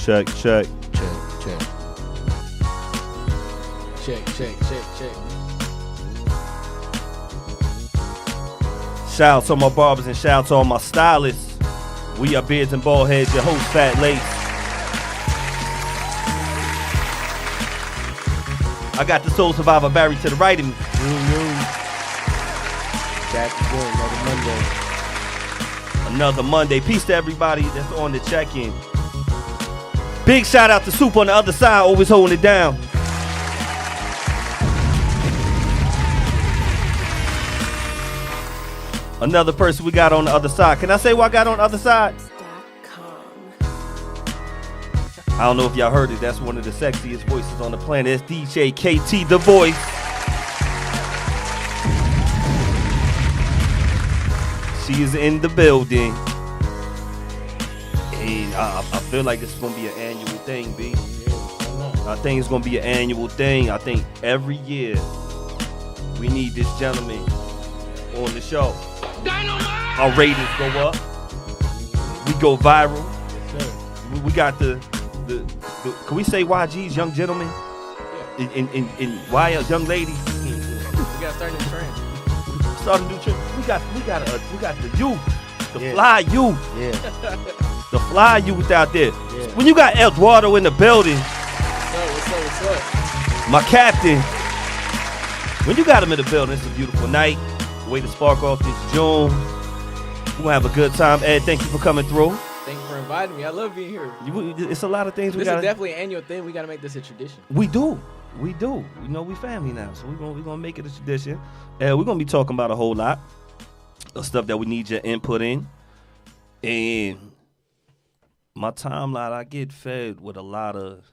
Check. Check. Shout out to my barbers and shout out to all my stylists. We are Beards and Baldheads, your host Fat Lace. I got the Soul Survivor Barry to the right of me. Back again, Another Monday. Peace to everybody that's on the check-in. Big shout out to Soup on the other side, always holding it down. Another person we got on the other side. Can I say what I got on the other side? I don't know if y'all heard it. That's one of the sexiest voices on the planet. It's DJ KT, The Voice. She is in the building. And I feel like this is going to be an annual thing, B. I think it's going to be an annual thing. I think every year we need this gentleman on the show. Dynamite! Our ratings go up. We go viral. Yes, sir. We got the can we say YG's young gentlemen? Yeah. In Y young ladies? We got to start a new trend. Start a new trend. We got the youth. The fly youth. Yeah. The fly youth out there. Yeah. When you got Eduardo in the building. What's up? My captain. When you got him in the building, it's a beautiful night. Way to spark off this June. We're going to have a good time. Ed, thank you for coming through. Thank you for inviting me. I love being here. It's a lot of things this is definitely an annual thing. We got to make this a tradition. We do. You know, we family now, so we're gonna make it a tradition. And we're going to be talking about a whole lot of stuff that we need your input in. And my timeline, I get fed with a lot of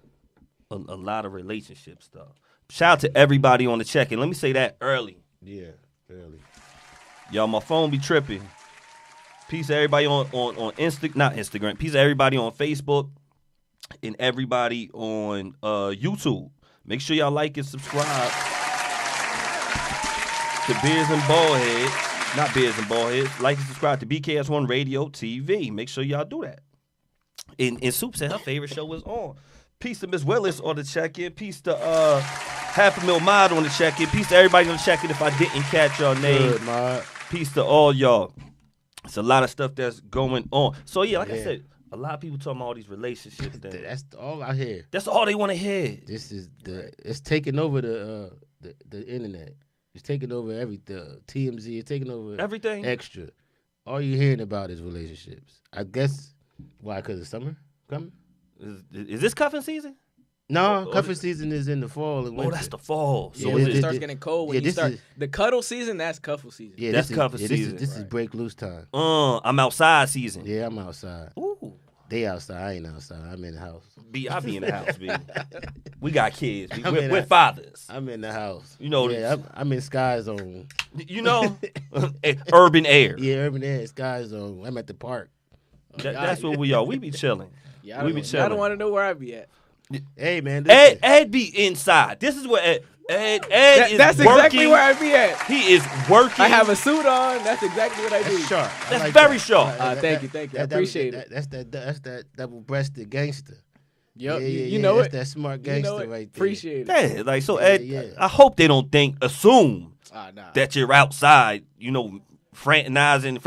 relationship stuff. Shout out to everybody on the check-in. Let me say that early. Yeah, early. Y'all, my phone be tripping. Peace to everybody on not Instagram. Peace to everybody on Facebook and everybody on YouTube. Make sure y'all like and subscribe to Beards and Baldheads. Not Beards and Baldheads. Like and subscribe to BKS1 Radio TV. Make sure y'all do that. And Soup said her favorite show was on. Peace to Miss Willis on the check-in. Peace to Half a Mil Mod on the check-in. Peace to everybody on the check-in if I didn't catch your name. Good, Mod. Peace to all y'all. It's a lot of stuff that's going on. So, yeah, like I said, a lot of people talking about all these relationships. That's all I hear. That's all they want to hear. This is it's taking over the internet. It's taking over everything. TMZ. It's taking over everything. Extra. All you're hearing about is relationships. I guess why? Because it's summer coming. Is this cuffing season? No, cuffing season is in the fall and winter. Oh, that's the fall. So when it starts getting cold, when you start the cuddle season, that's cuffle season. Yeah, that's cuffle season. This is break loose time. I'm outside season. Yeah, I'm outside. Ooh. They outside. I ain't outside. I'm in the house. I be in the house, B. We got kids. We're fathers. I'm in the house. You know. Yeah, I'm in Sky Zone. You know, urban air. Yeah, urban air, Sky Zone. I'm at the park. That's what we are. We be chilling. Yeah, we be chilling. I don't want to know where I be at. Hey man, Ed be inside. This is where Ed is that's working. Exactly where I be at. He is working. I have a suit on. That's exactly what I do. That's sharp. That's like very sharp. Thank you. I appreciate it. That's that double-breasted gangster. Yep, yeah, you know that's it. that smart gangster right there. Appreciate it. Yeah, like so Ed, I hope they don't assume that you're outside, you know, fraternizing,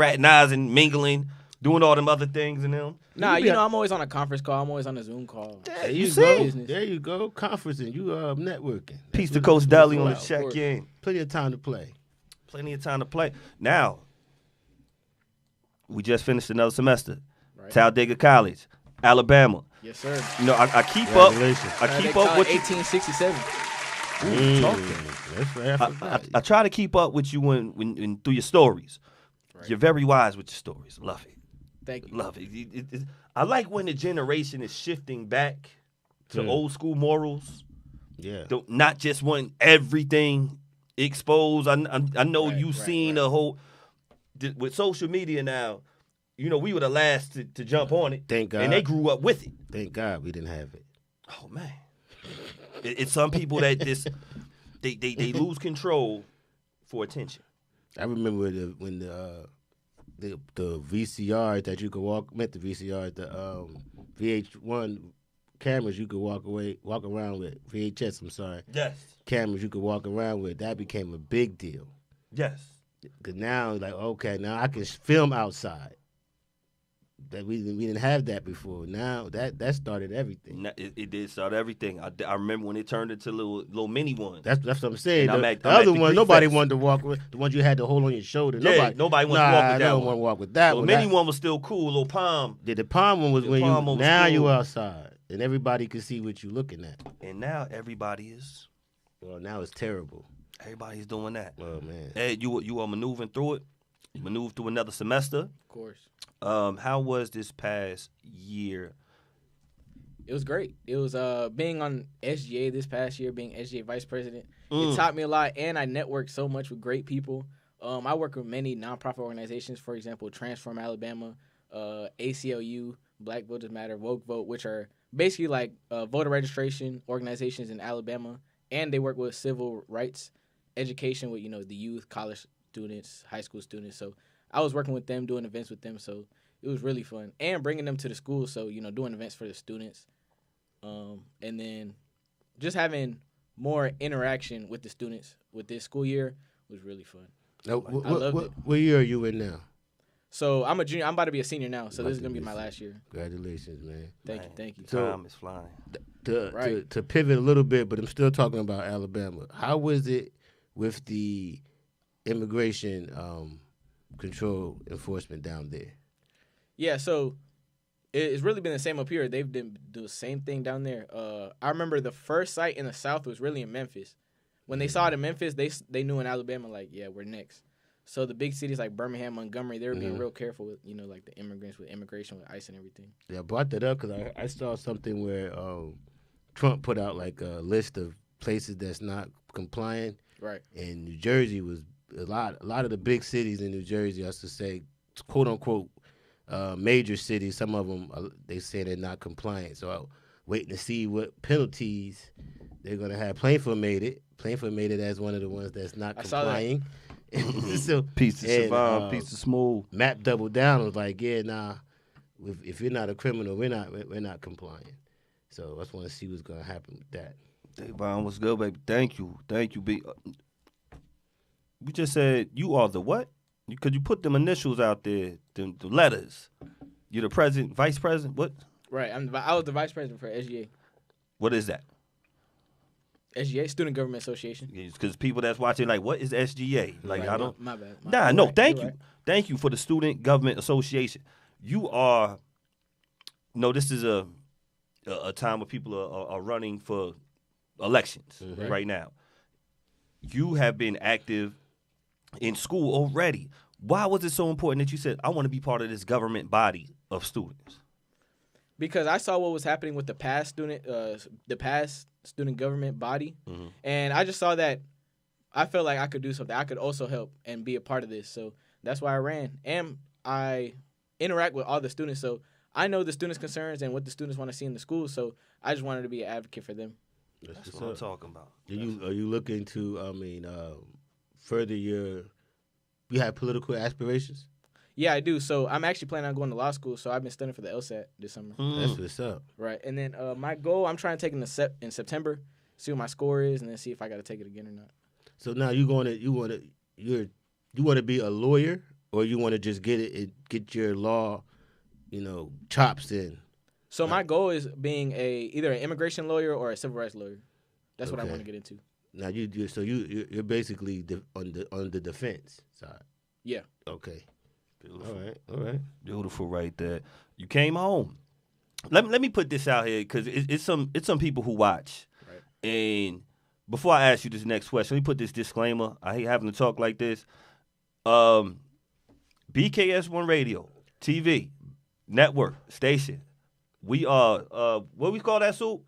mingling doing all them other things and them. Nah, I'm always on a conference call. I'm always on a Zoom call. There you go. There you go. Conferencing. You networking. Peace to Coach Deli on the check-in. Plenty of time to play. Now, we just finished another semester. Right. Talladega College, Alabama. Yes, sir. I keep up. I keep up with 1867. That's right. I try to keep up with you when through your stories. Right. You're very wise with your stories. Love it. Thank you. Love it. I like when the generation is shifting back to old school morals. Yeah. Not just want everything exposed. I know you've seen a whole with social media now. We were the last to jump on it. Thank God. And they grew up with it. Thank God we didn't have it. Oh man. It's some people that they lose control for attention. I remember when the VCR that you could walk the VCR, the VH1 cameras you could walk around with, VHS, I'm sorry. Yes. Cameras you could walk around with, that became a big deal. Yes. Because now, okay, now I can film outside. That we didn't have that before. Now that started everything. It did start everything. I remember when it turned into little mini ones. That's what I'm saying. The other other one, nobody wanted to walk with. The ones you had to hold on your shoulder. Nobody wanted to walk with that one. one. Walk with that one. The mini one was still cool. Little palm. The palm one was cool. You outside and everybody could see what you looking at. And now everybody is. Well, now it's terrible. Everybody's doing that. Oh man. Hey, you are maneuvering through it. You maneuvered through another semester. Of course. How was this past year? It was great. It was being on SGA this past year, being SGA vice president. It taught me a lot, and I networked so much with great people. I work with many nonprofit organizations, for example, Transform Alabama, ACLU, Black Voters Matter, Woke Vote, which are basically like voter registration organizations in Alabama, and they work with civil rights education with the youth, college students, high school students. So I was working with them, doing events with them, so it was really fun. And bringing them to the school, so, doing events for the students. And then just having more interaction with the students with this school year was really fun. Now, I loved it. What year are you in now? So I'm a junior. I'm about to be a senior now, so this is going to be my last year. Congratulations, man. Thank you. Time is flying. To pivot a little bit, but I'm still talking about Alabama. How was it with the immigration control enforcement down there? Yeah, so it's really been the same up here. They've been doing the same thing down there. I remember the first site in the South was really in Memphis. When they saw it in Memphis, they knew in Alabama, like, yeah, we're next. So the big cities like Birmingham, Montgomery, they were being real careful with, like the immigrants with immigration, with ICE and everything. Yeah, I brought that up because I saw something where Trump put out like a list of places that's not compliant. Right. And New Jersey was a lot of the big cities in New Jersey, I should say, quote unquote, major cities. Some of them they say they're not compliant. So I'm waiting to see what penalties they're gonna have. Plainfield made it as one of the ones that's not complying. So, piece of Savon, piece of Smooth. Matt doubled down and was like, yeah, nah, if you're not a criminal, we're not complying. So I just want to see what's gonna happen with that. Davon, what's good, baby? Thank you, B. We just said you are the what? Because you put them initials out there, the letters. You're the president, vice president. What? Right. I was the vice president for SGA. What is that? SGA, Student Government Association. Because people that's watching, like, what is SGA? Like, right, I don't. My bad. No. Thank you. Right. Thank you for the Student Government Association. You are. No, this is a time where people are running for elections right now. You have been active in school already. Why was it so important that you said, I want to be part of this government body of students? Because I saw what was happening with the past student government body, and I just saw that I felt like I could do something. I could also help and be a part of this, so that's why I ran. And I interact with all the students, so I know the students' concerns and what the students want to see in the school, so I just wanted to be an advocate for them. That's what I'm talking about. Are you looking to, further you have political aspirations? Yeah, I do. So I'm actually planning on going to law school, so I've been studying for the LSAT this summer. That's what's up. Right, and then my goal, I'm trying to take it in September, see what my score is, and then see if I got to take it again or not. So now you want to be a lawyer, or you want to just get your law chops in. So my goal is being either an immigration lawyer or a civil rights lawyer. That's what I want to get into. Now you're basically on the defense side. Yeah. Okay. Beautiful. All right. Beautiful right there. You came home. Let me put this out here because it's some people who watch. Right. And before I ask you this next question, let me put this disclaimer. I hate having to talk like this. BKS1 Radio, TV, network, station. We are what we call that, Soup?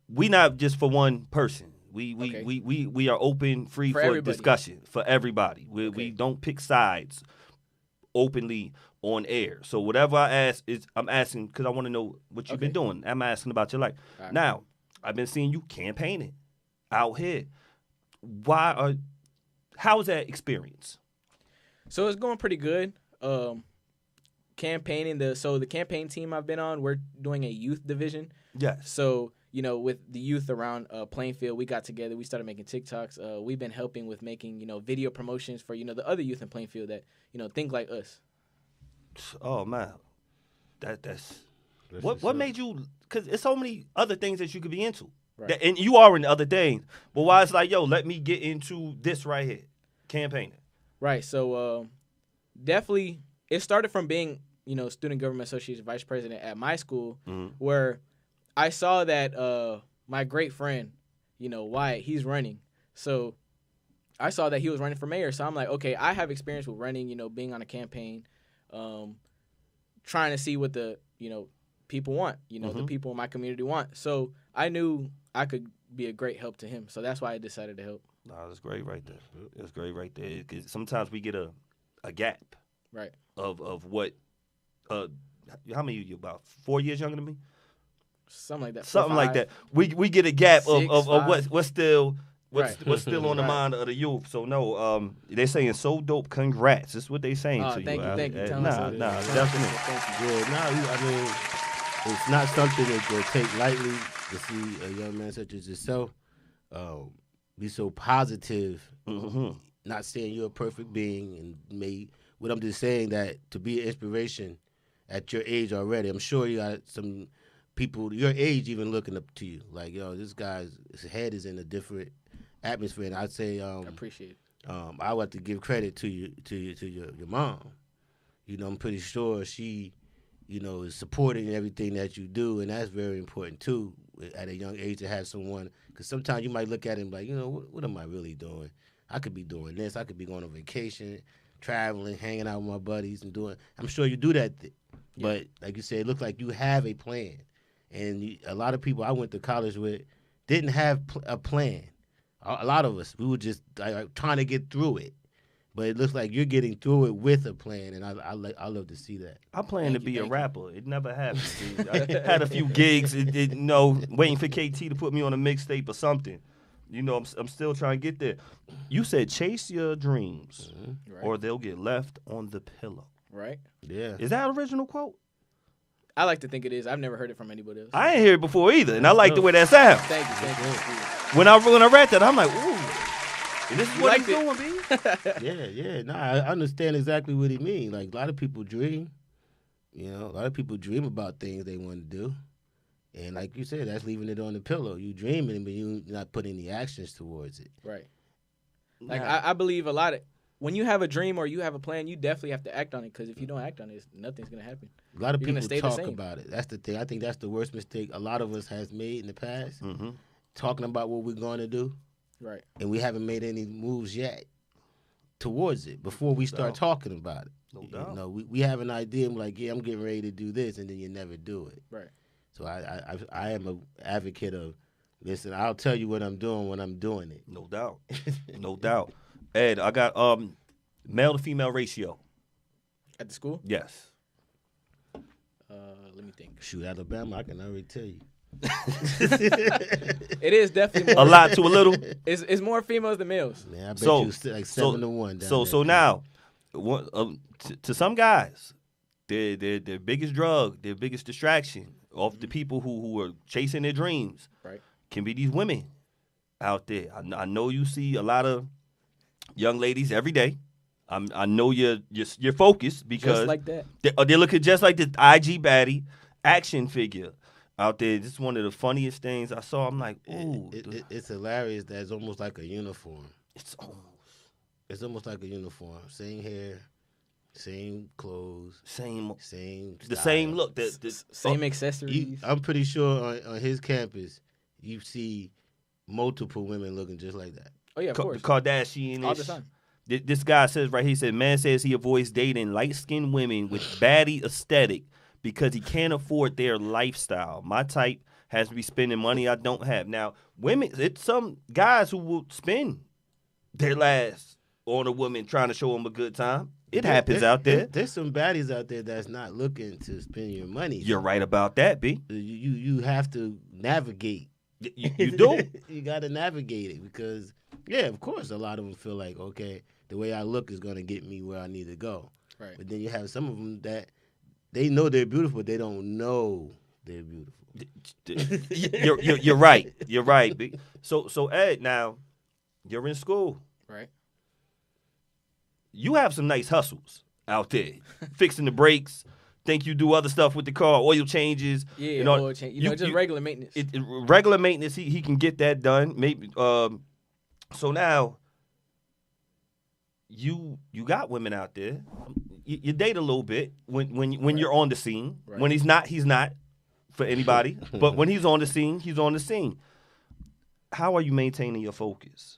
We not just for one person. We are open, free for discussion for everybody. We don't pick sides openly on air. So whatever I ask I'm asking because I want to know what you've been doing. I'm asking about your life. Right. Now, I've been seeing you campaigning out here. How is that experience? So it's going pretty good. Campaigning the campaign team I've been on, we're doing a youth division. Yes. So, with the youth around Plainfield, we got together, we started making TikToks. We've been helping with making, video promotions for, the other youth in Plainfield that, think like us. Oh man. That's what made you, cause it's so many other things that you could be into. Right. And you are in the other things. But why it's like, yo, let me get into this right here. Campaigning. Right. So definitely it started from being, Student Government Association vice president at my school, where I saw that my great friend, Wyatt, he's running. So I saw that he was running for mayor. So I'm like, okay, I have experience with running, being on a campaign, trying to see what the, people want, the people in my community want. So I knew I could be a great help to him. So that's why I decided to help. No, that's great right there. That's great right there. Because sometimes we get a gap. Right. Of what, how many of you, about 4 years younger than me? Something like that. Something like that. We get a gap of what's still still on the mind of the youth. So no, they're saying so dope. Congrats. That's what they saying to you. Thank you. Definitely. I mean, it's not something that they'll take lightly to see a young man such as yourself be so positive. Not saying you're a perfect being, but I'm just saying that to be an inspiration at your age already, I'm sure you got some people your age even looking up to you. Like, this guy's head is in a different atmosphere. And I'd say, I appreciate it. I would have to give credit to your mom. I'm pretty sure she, is supporting everything that you do, and that's very important too. At a young age to have someone, because sometimes you might look at him like, what am I really doing? I could be doing this. I could be going on vacation, traveling, hanging out with my buddies, and doing. I'm sure you do that, but like you said, it looks like you have a plan. And a lot of people I went to college with didn't have a plan. A lot of us, we were just trying to get through it. But it looks like you're getting through it with a plan, and I love to see that. I plan to be a rapper. It never happened. I had a few gigs, waiting for KT to put me on a mixtape or something. I'm still trying to get there. You said chase your dreams, or they'll get left on the pillow. Right? Yeah. Is that an original quote? I like to think it is. I've never heard it from anybody else. I ain't heard it before either, and I like the way that sounds. Thank you. When I read that, I'm like, ooh. And this is what he's doing, B? Yeah. No, I understand exactly what he means. Like, a lot of people dream. A lot of people dream about things they want to do. And like you said, that's leaving it on the pillow. You dreaming, but you're not putting any actions towards it. Right. Like, I believe a lot of... When you have a dream or you have a plan, you definitely have to act on it, because if you don't act on it, nothing's going to happen. A lot of people talk about it. That's the thing. I think that's the worst mistake a lot of us has made in the past. Talking about what we're going to do. Right. And we haven't made any moves yet towards it before we start talking about it. No doubt. We have an idea, I'm like, I'm getting ready to do this, and then you never do it. Right. So I am an advocate of, listen, I'll tell you what I'm doing when I'm doing it. No doubt. No doubt. Ed, I got male to female ratio. At the school? Yes. Let me think. Shoot, Alabama, I can already tell you. It is definitely more. A lot to a little. It's more females than males. Man, I bet you like 7-1. So now, to some guys, their biggest drug, their biggest distraction of the people who are chasing their dreams, right, can be these women out there. I know you see a lot of young ladies every day. I know you're focused because Just like that. they're looking just like the IG baddie action figure out there. This is one of the funniest things I saw. I'm like, ooh, it's hilarious. That it's almost like a uniform. it's almost like a uniform. Same hair, same clothes, same style. same look. Same accessories. I'm pretty sure on his campus, you see multiple women looking just like that. Oh yeah, of course. Kardashian All the time. This guy says right here, he said, man says he avoids dating light-skinned women with baddie aesthetic because he can't afford their lifestyle. My type has to be spending money I don't have. Now, women, it's some guys who will spend their last on a woman trying to show them a good time. It happens out there. There's some baddies out there that's not looking to spend your money. You're right about that, B. You have to navigate. You do. You got to navigate it because, yeah, of course, a lot of them feel like, okay, the way I look is going to get me where I need to go. Right. But then you have some of them that they know they're beautiful, but they don't know they're beautiful. You're right. You're right, B. So Ed, now you're in school. Right. You have some nice hustles out there, fixing the brakes. Think you do other stuff with the car, oil changes. Yeah, oil change. Just regular maintenance. Regular maintenance, he can get that done. Maybe. So now, you got women out there. You date a little bit when you're on the scene. Right. When he's not for anybody. But when he's on the scene, he's on the scene. How are you maintaining your focus?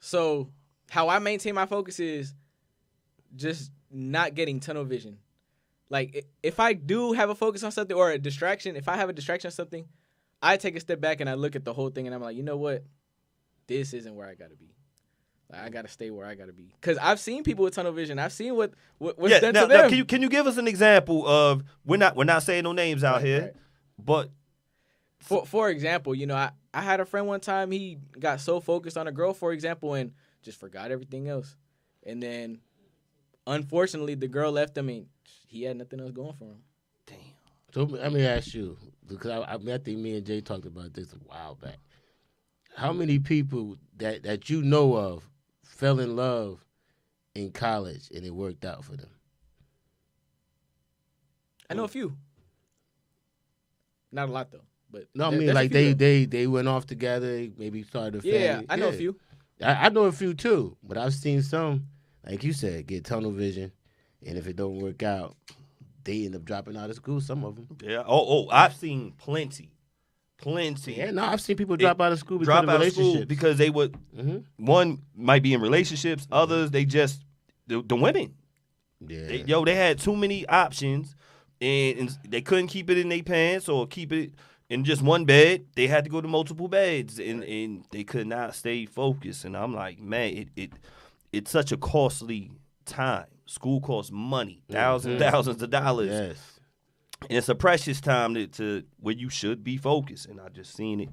So how I maintain my focus is just not getting tunnel vision. Like, if I do have a focus on something or a distraction, if I have a distraction on something, I take a step back and I look at the whole thing and I'm like, you know what? This isn't where I got to be. Like, I got to stay where I got to be. Because I've seen people with tunnel vision. I've seen what's done to them. Now, can you give us an example of, we're not saying no names out here, right. but. For example, I had a friend one time, he got so focused on a girl, for example, and just forgot everything else. And then, unfortunately, the girl left him and he had nothing else going for him. Damn. So let me ask you, because I think me and Jay talked about this a while back. How many people that you know of fell in love in college and it worked out for them? I know a few. Not a lot, though. But no, I mean, like they went off together, maybe started a family. Yeah, I know a few. I know a few too, but I've seen some, like you said, get tunnel vision, and if it don't work out, they end up dropping out of school. Some of them. Yeah. I've seen plenty. Yeah, no, I've seen people drop out of school because of relationships. Because they would. Mm-hmm. One might be in relationships. Others they just the women. Yeah. They had too many options, and they couldn't keep it in their pants or keep it in just one bed. They had to go to multiple beds, and they could not stay focused. And I'm like, man, it's such a costly time. School costs money, thousands of dollars. Yes. And it's a precious time to where you should be focused. And I just seen it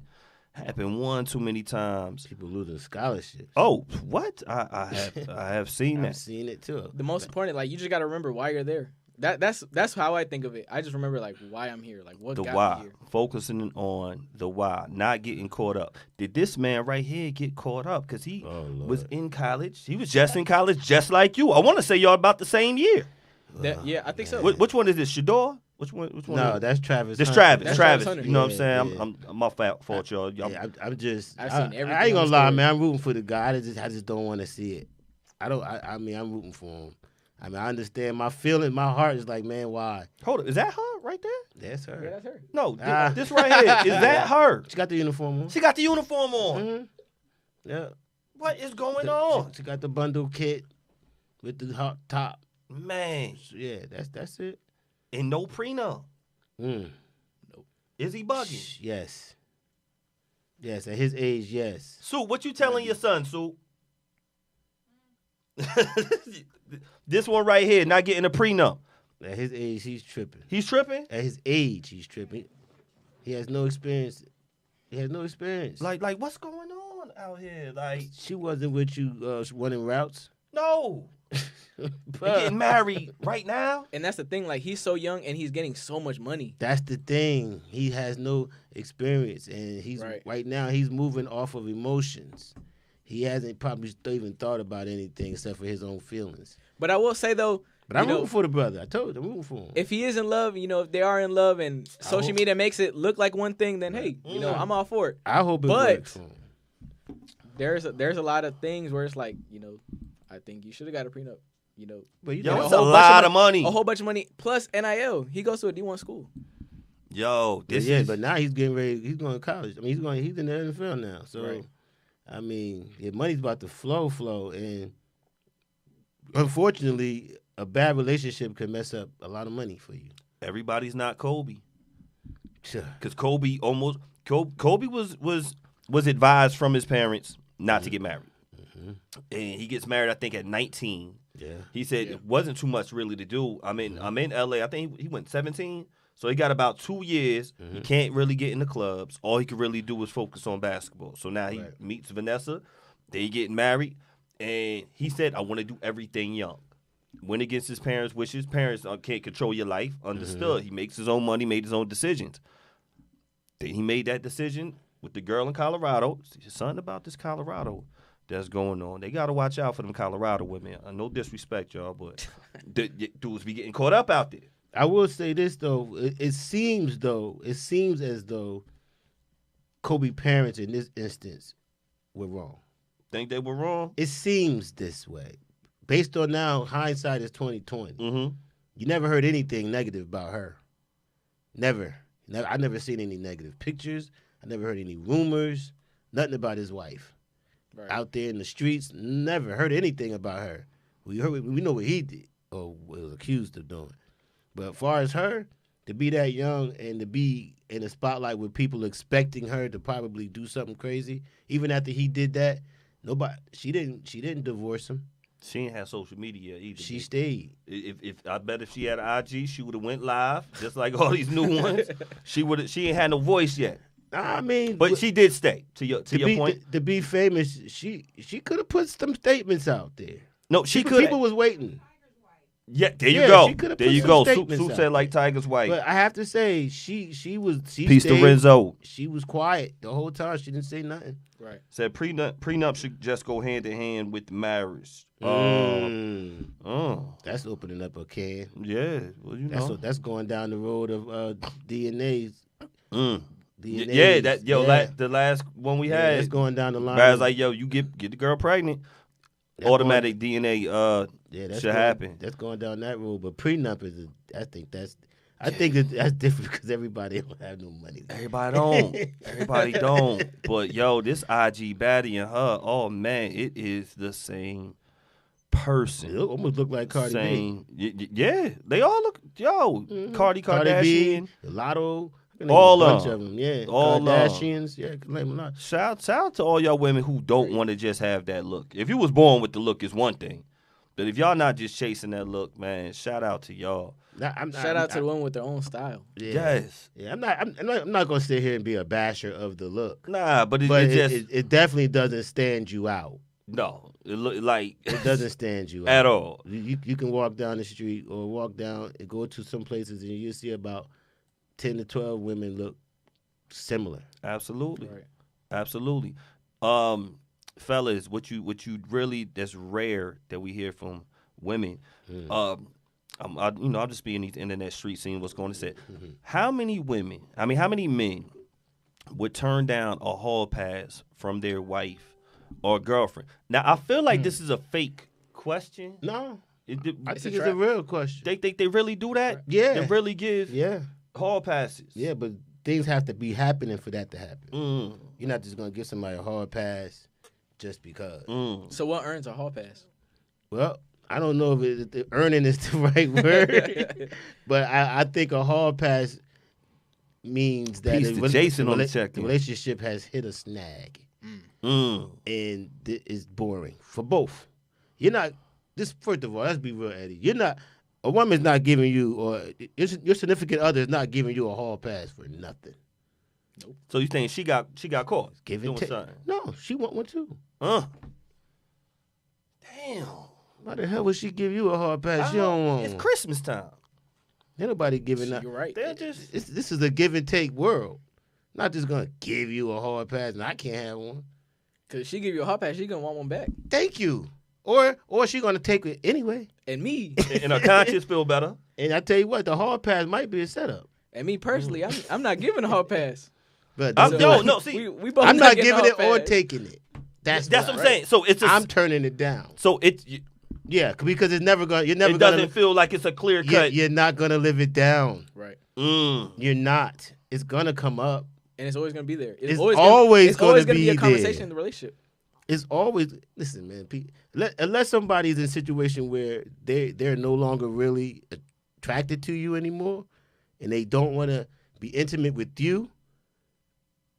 happen one too many times. People losing scholarships. Oh, what? I have seen that. I've seen it too. The most important, like, you just got to remember why you're there. That's how I think of it. I just remember, like, why I'm here. Like, what got me here. Focusing on the why, not getting caught up. Did this man right here get caught up? Because he was in college. He was just in college, just like you. I want to say y'all about the same year. Yeah, I think so. Which one is this? Shador? Which one? No, that's Travis. This Hunter. Travis. Hunter. You know what I'm saying? Yeah. I'm my fault, y'all. I'm just. I've seen everything. I ain't gonna lie, man. I'm rooting for the guy. I just don't want to see it. I mean, I'm rooting for him. I mean, I understand my feeling. My heart is like, man, why? Hold on, is that her right there? That's her. Yeah, that's her. No, this right here is that her? She got the uniform on. She got the uniform on. Mm-hmm. Yeah. What is going on? She got the bundle kit with the hot top. Man. Yeah, that's it. And no prenup. Nope. Is he bugging? Yes. Yes, at his age, yes. Sue, what you telling your son, Sue? This one right here, not getting a prenup. At his age, he's tripping. He's tripping? At his age, he's tripping. He has no experience. Like what's going on out here? Like, she wasn't with you running routes. No. They're getting married right now. And that's the thing. Like, he's so young and he's getting so much money. That's the thing. He has no experience, and he's right now he's moving off of emotions. he hasn't probably even thought about anything except for his own feelings. But I will say though, But I'm rooting for the brother. I told you, I'm rooting for him. If he is in love, if they are in love and social media makes it look like one thing, then hey, I'm all for it. I hope it works for him. There's a lot of things where it's like, I think you should have got a prenup. But it's a lot of money. A whole bunch of money plus NIL. He goes to a D1 school. Yo, but now he's getting ready. He's going to college. I mean, he's in the NFL now. So, right. I mean, money's about to flow, and unfortunately, a bad relationship can mess up a lot of money for you. Everybody's not Kobe. Sure. Because Kobe was advised from his parents not to get married. Mm-hmm. And he gets married, I think, at 19. Yeah. He said it wasn't too much really to do. I'm in LA. I think he went 17. So he got about 2 years. Mm-hmm. He can't really get in the clubs. All he could really do is focus on basketball. So now he meets Vanessa. They get married. And he said, I want to do everything young. Went against his parents' wishes. Parents can't control your life. Understood. Mm-hmm. He makes his own money, made his own decisions. Then he made that decision with the girl in Colorado. There's something about this Colorado that's going on. They got to watch out for them Colorado women. No disrespect, y'all, but dudes be getting caught up out there. I will say this, though. It seems as though Kobe parents in this instance were wrong. Think they were wrong? It seems this way. Based on now, hindsight is 2020. Mm-hmm. You never heard anything negative about her. Never. I never seen any negative pictures. I never heard any rumors. Nothing about his wife. Right. Out there in the streets, never heard anything about her. We know what he did or was accused of doing. But as far as her, to be that young and to be in the spotlight with people expecting her to probably do something crazy, even after he did that, she didn't divorce him. She ain't had social media either. She stayed. If I bet if she had an IG, she would have went live, just like all these new ones. She ain't had no voice yet. I mean, but she did stay. To your point, to be famous, she could have put some statements out there. No, she could. People was waiting. Yeah, there you go. There you go. Sue said like Tiger's wife. But I have to say, she Peace to Renzo. She was quiet the whole time. She didn't say nothing. Right. Said prenup should just go hand in hand with marriage. That's opening up a can. Yeah, well, know. That's going down the road of DNA's. DNA's. The last one we had. It's going down the line. Guys like, yo, you get the girl pregnant. Automatic DNA should happen. That's going down that road. But prenup I think that's different because everybody don't have no money. Everybody don't. But yo, this IG baddie and her, oh man, it is the same person. It almost look like Cardi B. Yeah, they all look. Yo, mm-hmm. Cardi Kardashian, Lotto. All of them, yeah. All Kardashians, yeah. Can name a lot. Shout out to all y'all women who don't want to just have that look. If you was born with the look, is one thing, but if y'all not just chasing that look, man, shout out to y'all. Shout out to the one with their own style. Yeah. Yes. Yeah, I'm not gonna sit here and be a basher of the look. Nah, but it definitely doesn't stand you out. No, it look like it doesn't stand you at out. all. You can walk down the street or walk down and go to some places and you see about 10 to 12 women look similar. Absolutely. Right. Absolutely. Fellas, what you really, that's rare that we hear from women. I'll just be in these internet street seeing what's going to say. Mm-hmm. How many men would turn down a hall pass from their wife or girlfriend? Now, I feel like this is a fake question. No. I think it's a real question. They think they really do that? Yeah. They really give hall passes? Yeah, but things have to be happening for that to happen. You're not just going to give somebody a hall pass just because. So what earns a hall pass? Well, I don't know if earning is the right word, but I think a hall pass means that the relationship has hit a snag. And it's boring for both. You're not, first of all, let's be real, Eddie. A woman's not giving you, or your significant other is not giving you a hall pass for nothing. Nope. So you think she got caught? No, she want one too. Damn. Why the hell would she give you a hall pass? She don't want It's Christmas time. Ain't nobody giving that. You're right. This is a give and take world. Not just gonna give you a hall pass and I can't have one. Cause she give you a hard pass, she gonna want one back. Thank you. Or she gonna take it anyway. And me, And her conscience feel better. And I tell you what, the hard pass might be a setup. and me personally, I'm not giving a hard pass. But See, we both I'm not getting a giving it hard or pass. taking it. That's what I'm saying. So I'm turning it down. So it's Yeah, because it's never gonna. You're never it gonna. doesn't feel like it's a clear cut. You're not gonna live it down. Right. You're not. It's gonna come up. And it's always gonna be there. It's always gonna be be a conversation there. in the relationship. It's always listen, man. Unless somebody's in a situation where they're no longer really attracted to you anymore, and they don't want to be intimate with you,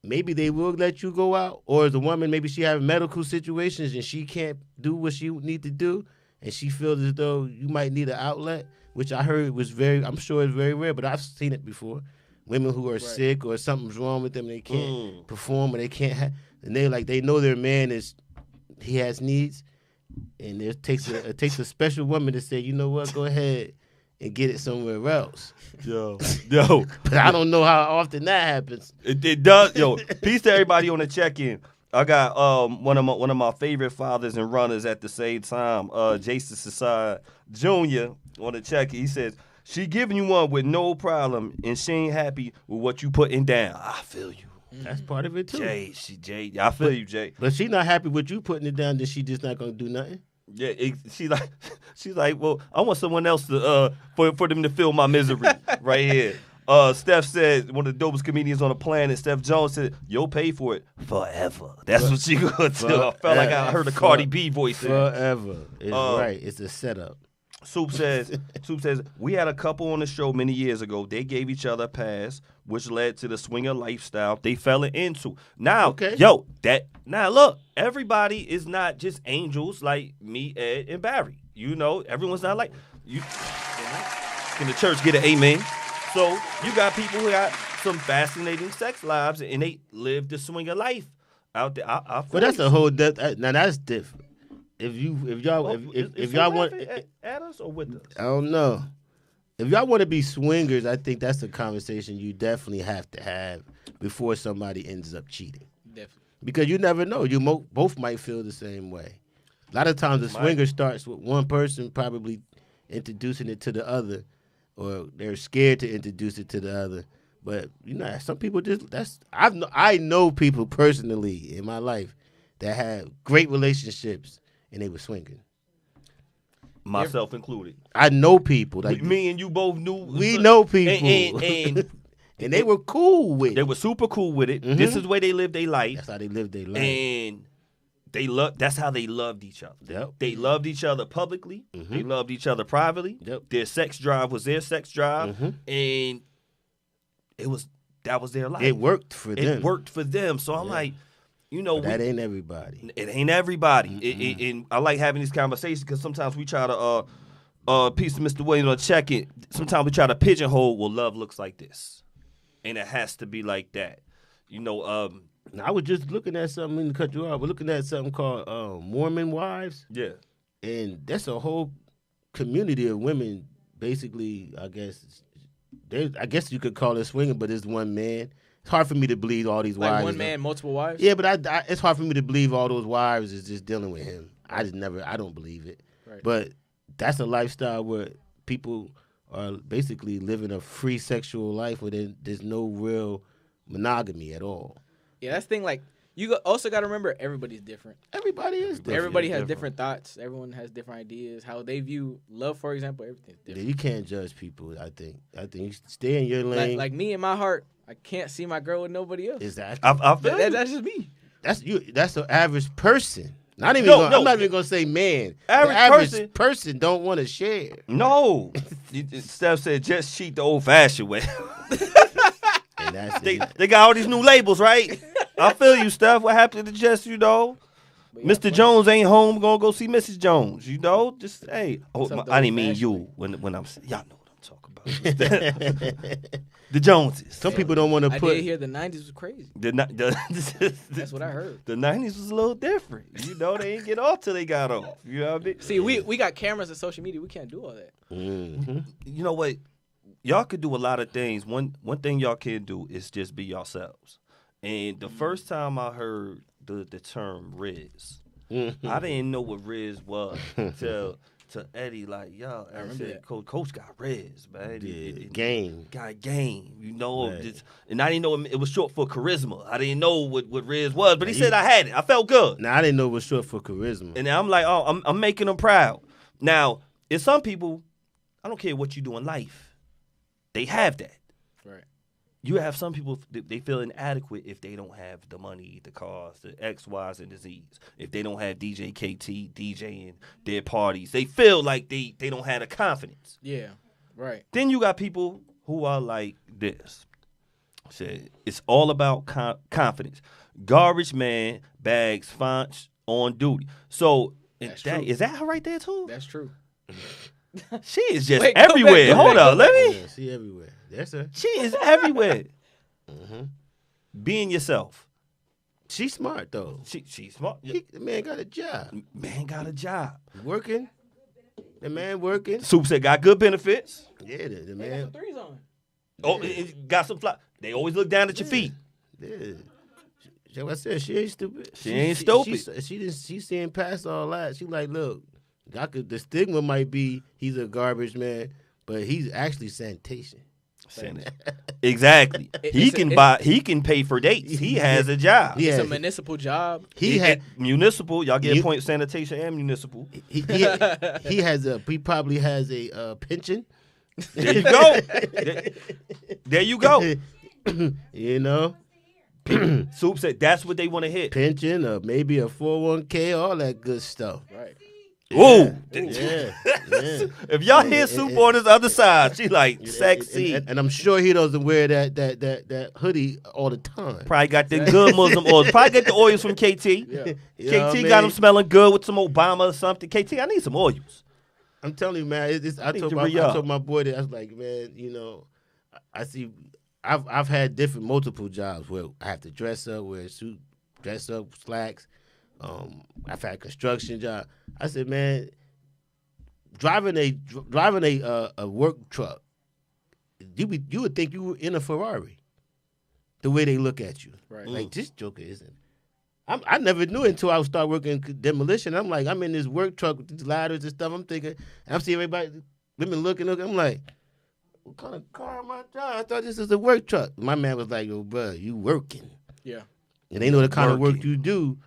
maybe they will let you go out. Or as a woman, maybe she have medical situations and she can't do what she need to do, and she feels as though you might need an outlet, which I heard was I'm sure it's very rare, but I've seen it before. Women who are sick or something's wrong with them, they can't perform or they can't and they know their man he has needs, and it takes a special woman to say, you know what, go ahead and get it somewhere else. Yo. But I don't know how often that happens. It does. Yo, peace to everybody on the check-in. I got one of my favorite fathers and runners at the same time, Jason Sasad Jr. on the check-in. He says, she giving you one with no problem, and she ain't happy with what you putting down. I feel you. That's part of it too. Jay, I feel you, Jay. But she not happy with you putting it down. Then she just not gonna do nothing. Yeah, she's like, well, I want someone else to for them to feel my misery right here. Steph said, one of the dopest comedians on the planet, Steph Jones said, you'll pay for it forever. That's what she gonna do. I felt like I heard a Cardi B voice. Forever. It's right. It's a setup. Soup says, we had a couple on the show many years ago. They gave each other a pass, which led to the swinger lifestyle they fell into. Now, now look, everybody is not just angels like me, Ed, and Barry. You know, everyone's not like you. Can the church get an amen? So you got people who got some fascinating sex lives, and they live the swinger life out there. But that's a whole now that's different. If y'all want at us or with us, I don't know. If y'all want to be swingers, I think that's a conversation you definitely have to have before somebody ends up cheating. Definitely. Because you never know. You both might feel the same way. A lot of times the swinger starts with one person probably introducing it to the other, or they're scared to introduce it to the other. But you know, some people I know people personally in my life that had great relationships and they were swinging. Myself included. I know people. Like me and you both knew. We know people. And and they were cool with it. They were super cool with it. Mm-hmm. This is the way they lived their life. That's how they lived their life. And that's how they loved each other. Yep. They loved each other publicly. Mm-hmm. They loved each other privately. Yep. Their sex drive was their sex drive. Mm-hmm. And that was their life. It worked for them. It worked for them. So I'm like, you know, that ain't everybody. It ain't everybody. And I like having these conversations because sometimes we try to piece of Mr. Williams on check it. Sometimes we try to pigeonhole. Well, love looks like this, and it has to be like that. You know. I was just looking at something to cut you off. We're looking at something called Mormon wives. Yeah. And that's a whole community of women. Basically, I guess you could call it swinging, but it's one man. It's hard for me to believe all these wives. Like one man, multiple wives? Yeah, but it's hard for me to believe all those wives is just dealing with him. I don't believe it. Right. But that's a lifestyle where people are basically living a free sexual life where there's no real monogamy at all. Yeah, that's the thing. Like, you also got to remember, everybody's different. Everybody is different. Everybody has different thoughts. Everyone has different ideas. How they view love, for example, everything's different. Yeah, you can't judge people, I think you stay in your lane. Like me in my heart, I can't see my girl with nobody else. Exactly. That's just me. That's the average person. I'm not even gonna say man. Average person don't want to share. No. Steph said just cheat the old-fashioned way. And that's they got all these new labels, right? I feel you, Steph. What happened to just, you know? Mr. Jones ain't home, gonna go see Mrs. Jones, you know? Just, hey. I didn't mean you when I'm, y'all know what I'm talking about. The Joneses. Some people don't want to put. I did hear the 90s was crazy. That's what I heard. The 90s was a little different. You know, they didn't get off till they got off. You know what I mean? See, we got cameras and social media. We can't do all that. Mm-hmm. You know what? Y'all could do a lot of things. One thing y'all can do is just be yourselves. And the first time I heard the term Riz. Mm-hmm. I didn't know what Riz was until to Eddie, like, yo, I I remember said, that. Coach got Riz, man. Game. Got game, you know. Right. And I didn't know it was short for charisma. I didn't know what Riz was, but he Now said I had it. I felt good. Now I didn't know it was short for charisma. And I'm like, oh, I'm making them proud. Now, if some people, I don't care what you do in life, they have that. Right. You have some people, they feel inadequate if they don't have the money, the cars, the X, Y's, and the Z's. If they don't have DJ KT DJing their parties, they feel like they don't have the confidence. Yeah. Right. Then you got people who are like this. Said it's all about confidence. Garbage man, bags, fonts, on duty. So That's that, true. is that her right there too? That's true. She is just Wait, go back, everywhere. go Hold back, up, go let me. Yeah, she everywhere. That's her. She is everywhere. Mm-hmm. Being yourself. She's smart though. She's smart. The man got a job. Man got a job. Working. The man working. Soup said got good benefits. Yeah, the They got man. some threes on. Oh, it got some fly. They always look down at your feet. Yeah. So I said she ain't stupid. She ain't stupid. She seeing past all that. She like, look, the stigma might be he's a garbage man, but he's actually sanitation. Exactly. He can pay for dates. He has a job. It's a municipal job. He had municipal. Y'all get a point. Sanitation and municipal. he probably has a pension. There you go. There you go. You know, Soup said that's what they want to hit. pension or maybe a 401k, all that good stuff. Right. Whoa. Yeah. If y'all hear Soup on this other side, she like sexy. And I'm sure he doesn't wear that hoodie all the time. Probably got the good Muslim oils. Probably get the oils from KT. Yeah. You know what I KT got mean? him smelling good with some Obama or something. KT, I need some oils. I'm telling you, man. I need told to re-up. my boy that I was like, man, you know, I see. I've had multiple jobs where I have to dress up, wear a suit, dress up, slacks. I've had a construction job. I said, man, driving a work truck, you would think you were in a Ferrari. The way they look at you, Right. like this joker isn't. I never knew until I started working demolition. I'm like, I'm in this work truck with these ladders and stuff. I'm thinking, and I'm seeing everybody, women looking. I'm like, what kind of car am I driving? I thought this was a work truck. My man was like, oh, bro, you working. Yeah. And they know the kind of work Working. you do.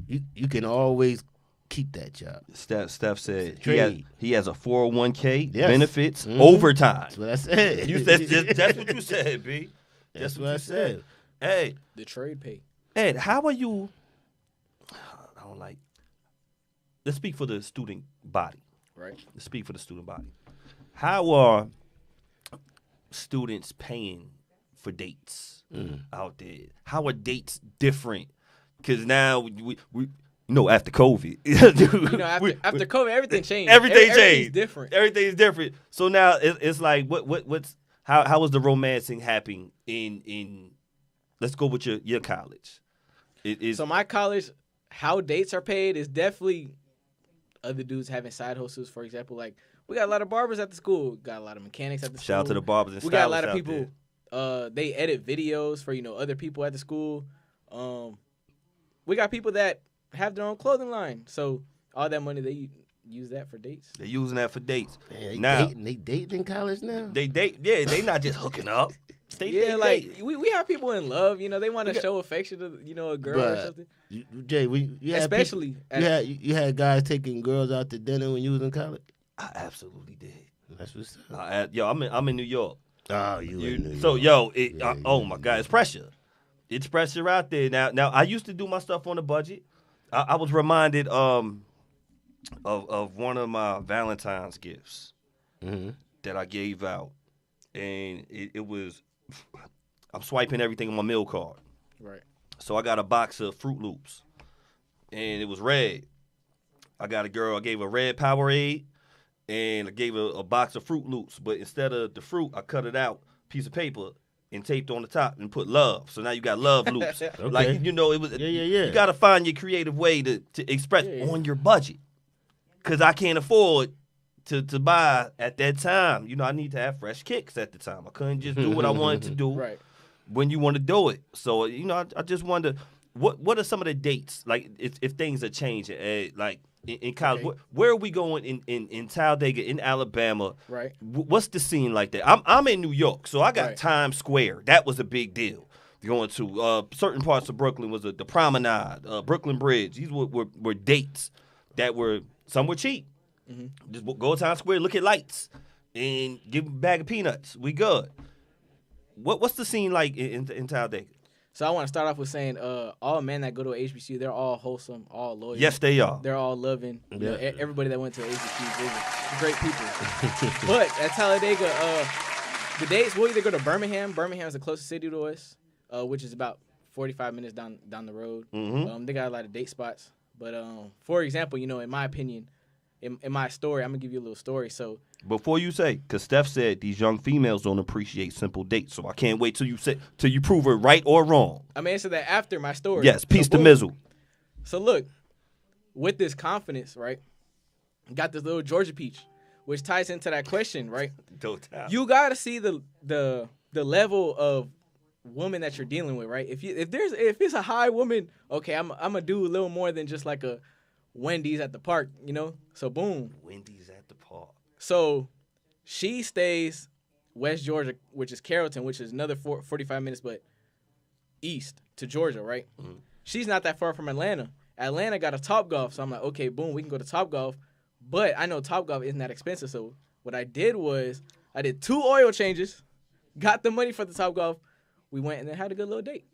You can always keep that job. Steph said Trade. he has a 401k, Yes. benefits, Mhm. overtime. That's what I said. You said that's what you said, B. That's what I said. Hey, The trade pay. Ed, how are you? I don't like. Let's speak for the student body. Right. Let's speak for the student body. How are students paying for dates out there? How are dates different? Because now we after COVID, After COVID, everything changed. Everything Everything's changed. different. Everything's different. So now it's like what's how is the romancing happening in let's go with your college. So my college, how dates are paid is definitely other dudes having side hustles. For example, like we got a lot of barbers at the school, got a lot of mechanics at the school. Shout out to the barbers and We got a lot stylists of out people. there. They edit videos for other people at the school. We got people that have their own clothing line. So all that money they use that for dates. They're using that for dates. Man, Now they dating in college now. they date. Yeah, they not just hooking up. They like date. we have people in love. They want to show affection to a girl or But something. Jay, you had Especially people, you had guys taking girls out to dinner when you was in college. I absolutely did. That's what's up. I'm in New York. Oh, you in New So York. oh my God, it's pressure. It's pressure out there now. Now I used to do my stuff on a budget. I was reminded of one of my Valentine's gifts that I gave out, and it was I'm swiping everything on my meal card. right. So I got a box of Fruit Loops, and it was red. I got a girl. I gave her red Powerade, and I gave her a box of Fruit Loops. But instead of the fruit, I cut it out, piece of paper, and taped on the top and put love. So now you got love loops. Like it was. Yeah. You got to find your creative way to express on your budget, because I can't afford to buy at that time. I need to have fresh kicks at the time. I couldn't just do what I wanted to do Right. when you want to do it. So I just wonder what are some of the dates? Like if things are changing, like in college, Okay. where are we going in Talladega, in Alabama? Right. What's the scene like that? I'm in New York, so I got Right. Times Square. That was a big deal. Going to certain parts of Brooklyn was the Promenade, Brooklyn Bridge. These were dates that were some were cheap. Mm-hmm. Just go to Times Square, look at lights, and give a bag of peanuts. We good. What's the scene like in Talladega? So I want to start off with saying, all men that go to a HBCU, they're all wholesome, all loyal. Yes, they are. They're all loving. You know, Yeah. everybody that went to HBCU, they're great people. But at Talladega, the dates, we'll either go to Birmingham. Birmingham is the closest city to us, which is about 45 minutes down the road. Mm-hmm. They got a lot of date spots. But for example, in my opinion, in my story, I'm gonna give you a little story. So Before you say, because Steph said these young females don't appreciate simple dates, so I can't wait till you prove her right or wrong. I'm gonna answer that after my story. Yes, peace So to boom. Mizzle. So look, with this confidence, right? Got this little Georgia peach, which ties into that question, right? Don't doubt. You gotta see the level of woman that you're dealing with, right? If it's a high woman, okay, I'm gonna do a little more than just like a Wendy's at the park, So boom. Wendy's at the park. So she stays West Georgia, which is Carrollton, which is another 45 minutes, but east to Georgia, right? Mm-hmm. She's not that far from Atlanta. Atlanta got a Topgolf, so I'm like, okay, boom, we can go to Topgolf. But I know Topgolf isn't that expensive, so what I did was I did 2 oil changes, got the money for the Topgolf. We went and then had a good little date.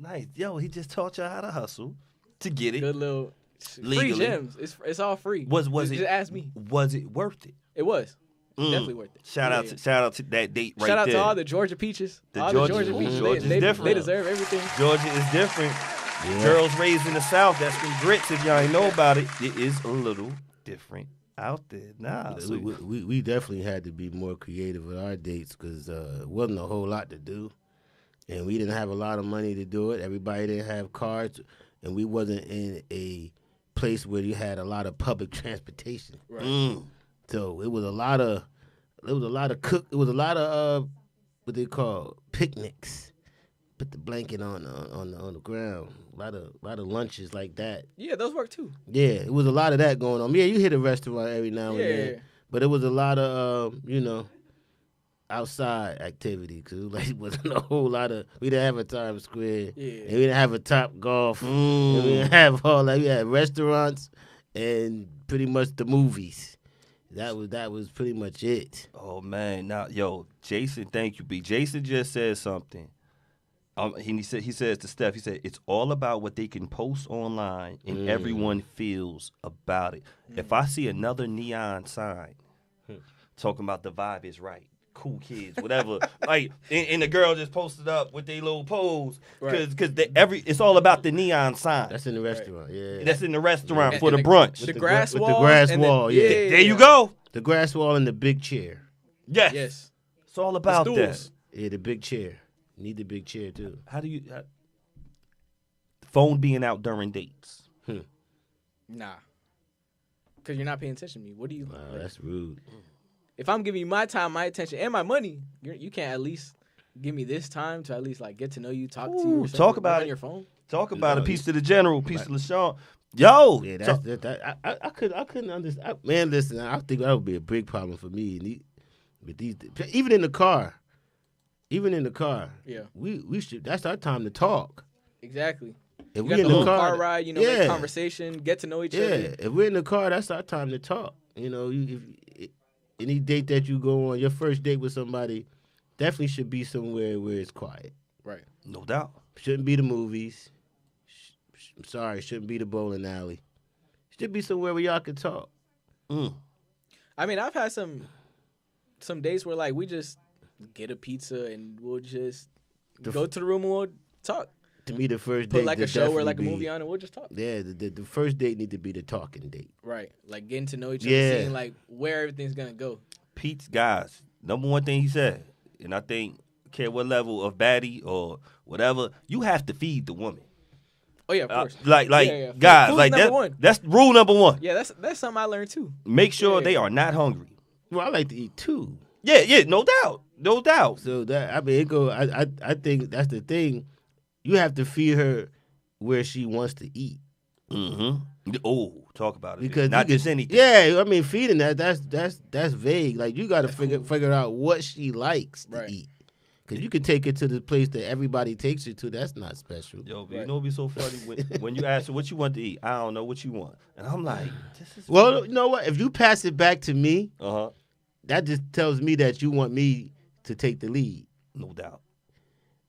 Nice. Yo, he just taught you how to hustle to get it. Good little free Legally. gems. It's all free. Was just, it? Just ask me. Was it worth it? It was definitely worth it. Shout out to that date right Shout out there. to all the Georgia peaches. The Georgia peaches. Georgia's They different. They deserve everything. Georgia is different. Yeah. Girls raised in the South, that's some grits. If y'all ain't know about it, it is a little different out there. Nah, so We definitely had to be more creative with our dates because it wasn't a whole lot to do, and we didn't have a lot of money to do it. Everybody didn't have cars, and we wasn't in a place where you had a lot of public transportation. Right. So it was a lot of what they call picnics. Put the blanket on the ground. A lot of lunches like that. Yeah, those work too. Yeah, it was a lot of that going on. Yeah, you hit a restaurant every now and Yeah. then, but it was a lot of outside activity because wasn't a whole lot of. We didn't have a Times Square. Yeah. And we didn't have a Top Golf. And we didn't have all that. We had restaurants and pretty much the movies. That was pretty much it. oh man, now yo, Jason, thank you, B. Jason just said something. He says to Steph, he said it's all about what they can post online and everyone feels about it. If I see another neon sign talking about the vibe is right, cool kids, whatever, like, and the girl just posted up with their little pose because it's all about the neon sign. That's in the restaurant. Yeah. That's in the restaurant And- for the and brunch. The grass with the wall. grass wall, yeah. There you go. The grass wall and the big chair. Yes. Yes. It's all about The that. stools. Yeah, the big chair. Need the big chair too. How do you phone being out during dates? Nah. Because you're not paying attention to me. What do you? That's rude. If I'm giving you my time, my attention, and my money, you can't at least give me this time to at least like get to know you, talk to you, Ooh, or something, talk about on it. your phone. Talk about No, it. Peace to the general. Peace to LaShawn. Yo. Yeah, I couldn't understand. Man, listen, I think that would be a big problem for me. With these, even in the car, Yeah. we should. That's our time to talk. Exactly. If You we got in the the whole car, car ride, yeah, make conversation, get to know each yeah. other. If we're in the car, that's our time to talk. Any date that you go on, your first date with somebody, definitely should be somewhere where it's quiet. Right. No doubt. Shouldn't be the movies. I'm sorry, shouldn't be the bowling alley. Should be somewhere where y'all can talk. I mean, I've had some days where like we just get a pizza and we'll just go to the room and we'll talk. To me, the first Put date like a should show or definitely like a be- movie on and we'll just talk. Yeah, the first date need to be the talking date. Right. Like getting to know each other, Yeah. seeing like where everything's gonna go. Pete's guys. Number one thing he said, and I think, care what level of baddie or whatever, you have to feed the woman. Oh yeah, of course. Like Yeah. guys, Food's like number one. that's rule number one. Yeah, that's something I learned too. Make sure Yeah. they are not hungry. Well, I like to eat too. Yeah, no doubt. So that it go. I think that's the thing. You have to feed her where she wants to eat. Oh, talk about it. Because not just anything. Yeah, I mean, feeding that's vague. Like you got to figure out what she likes to eat. Because you can take it to the place that everybody takes her to. That's not special. Yo, but you know what'd be so funny? When you ask her what you want to eat, I don't know what you want. And I'm like, this is... Well, you know what? If you pass it back to me, Uh-huh. that just tells me that you want me to take the lead. No doubt.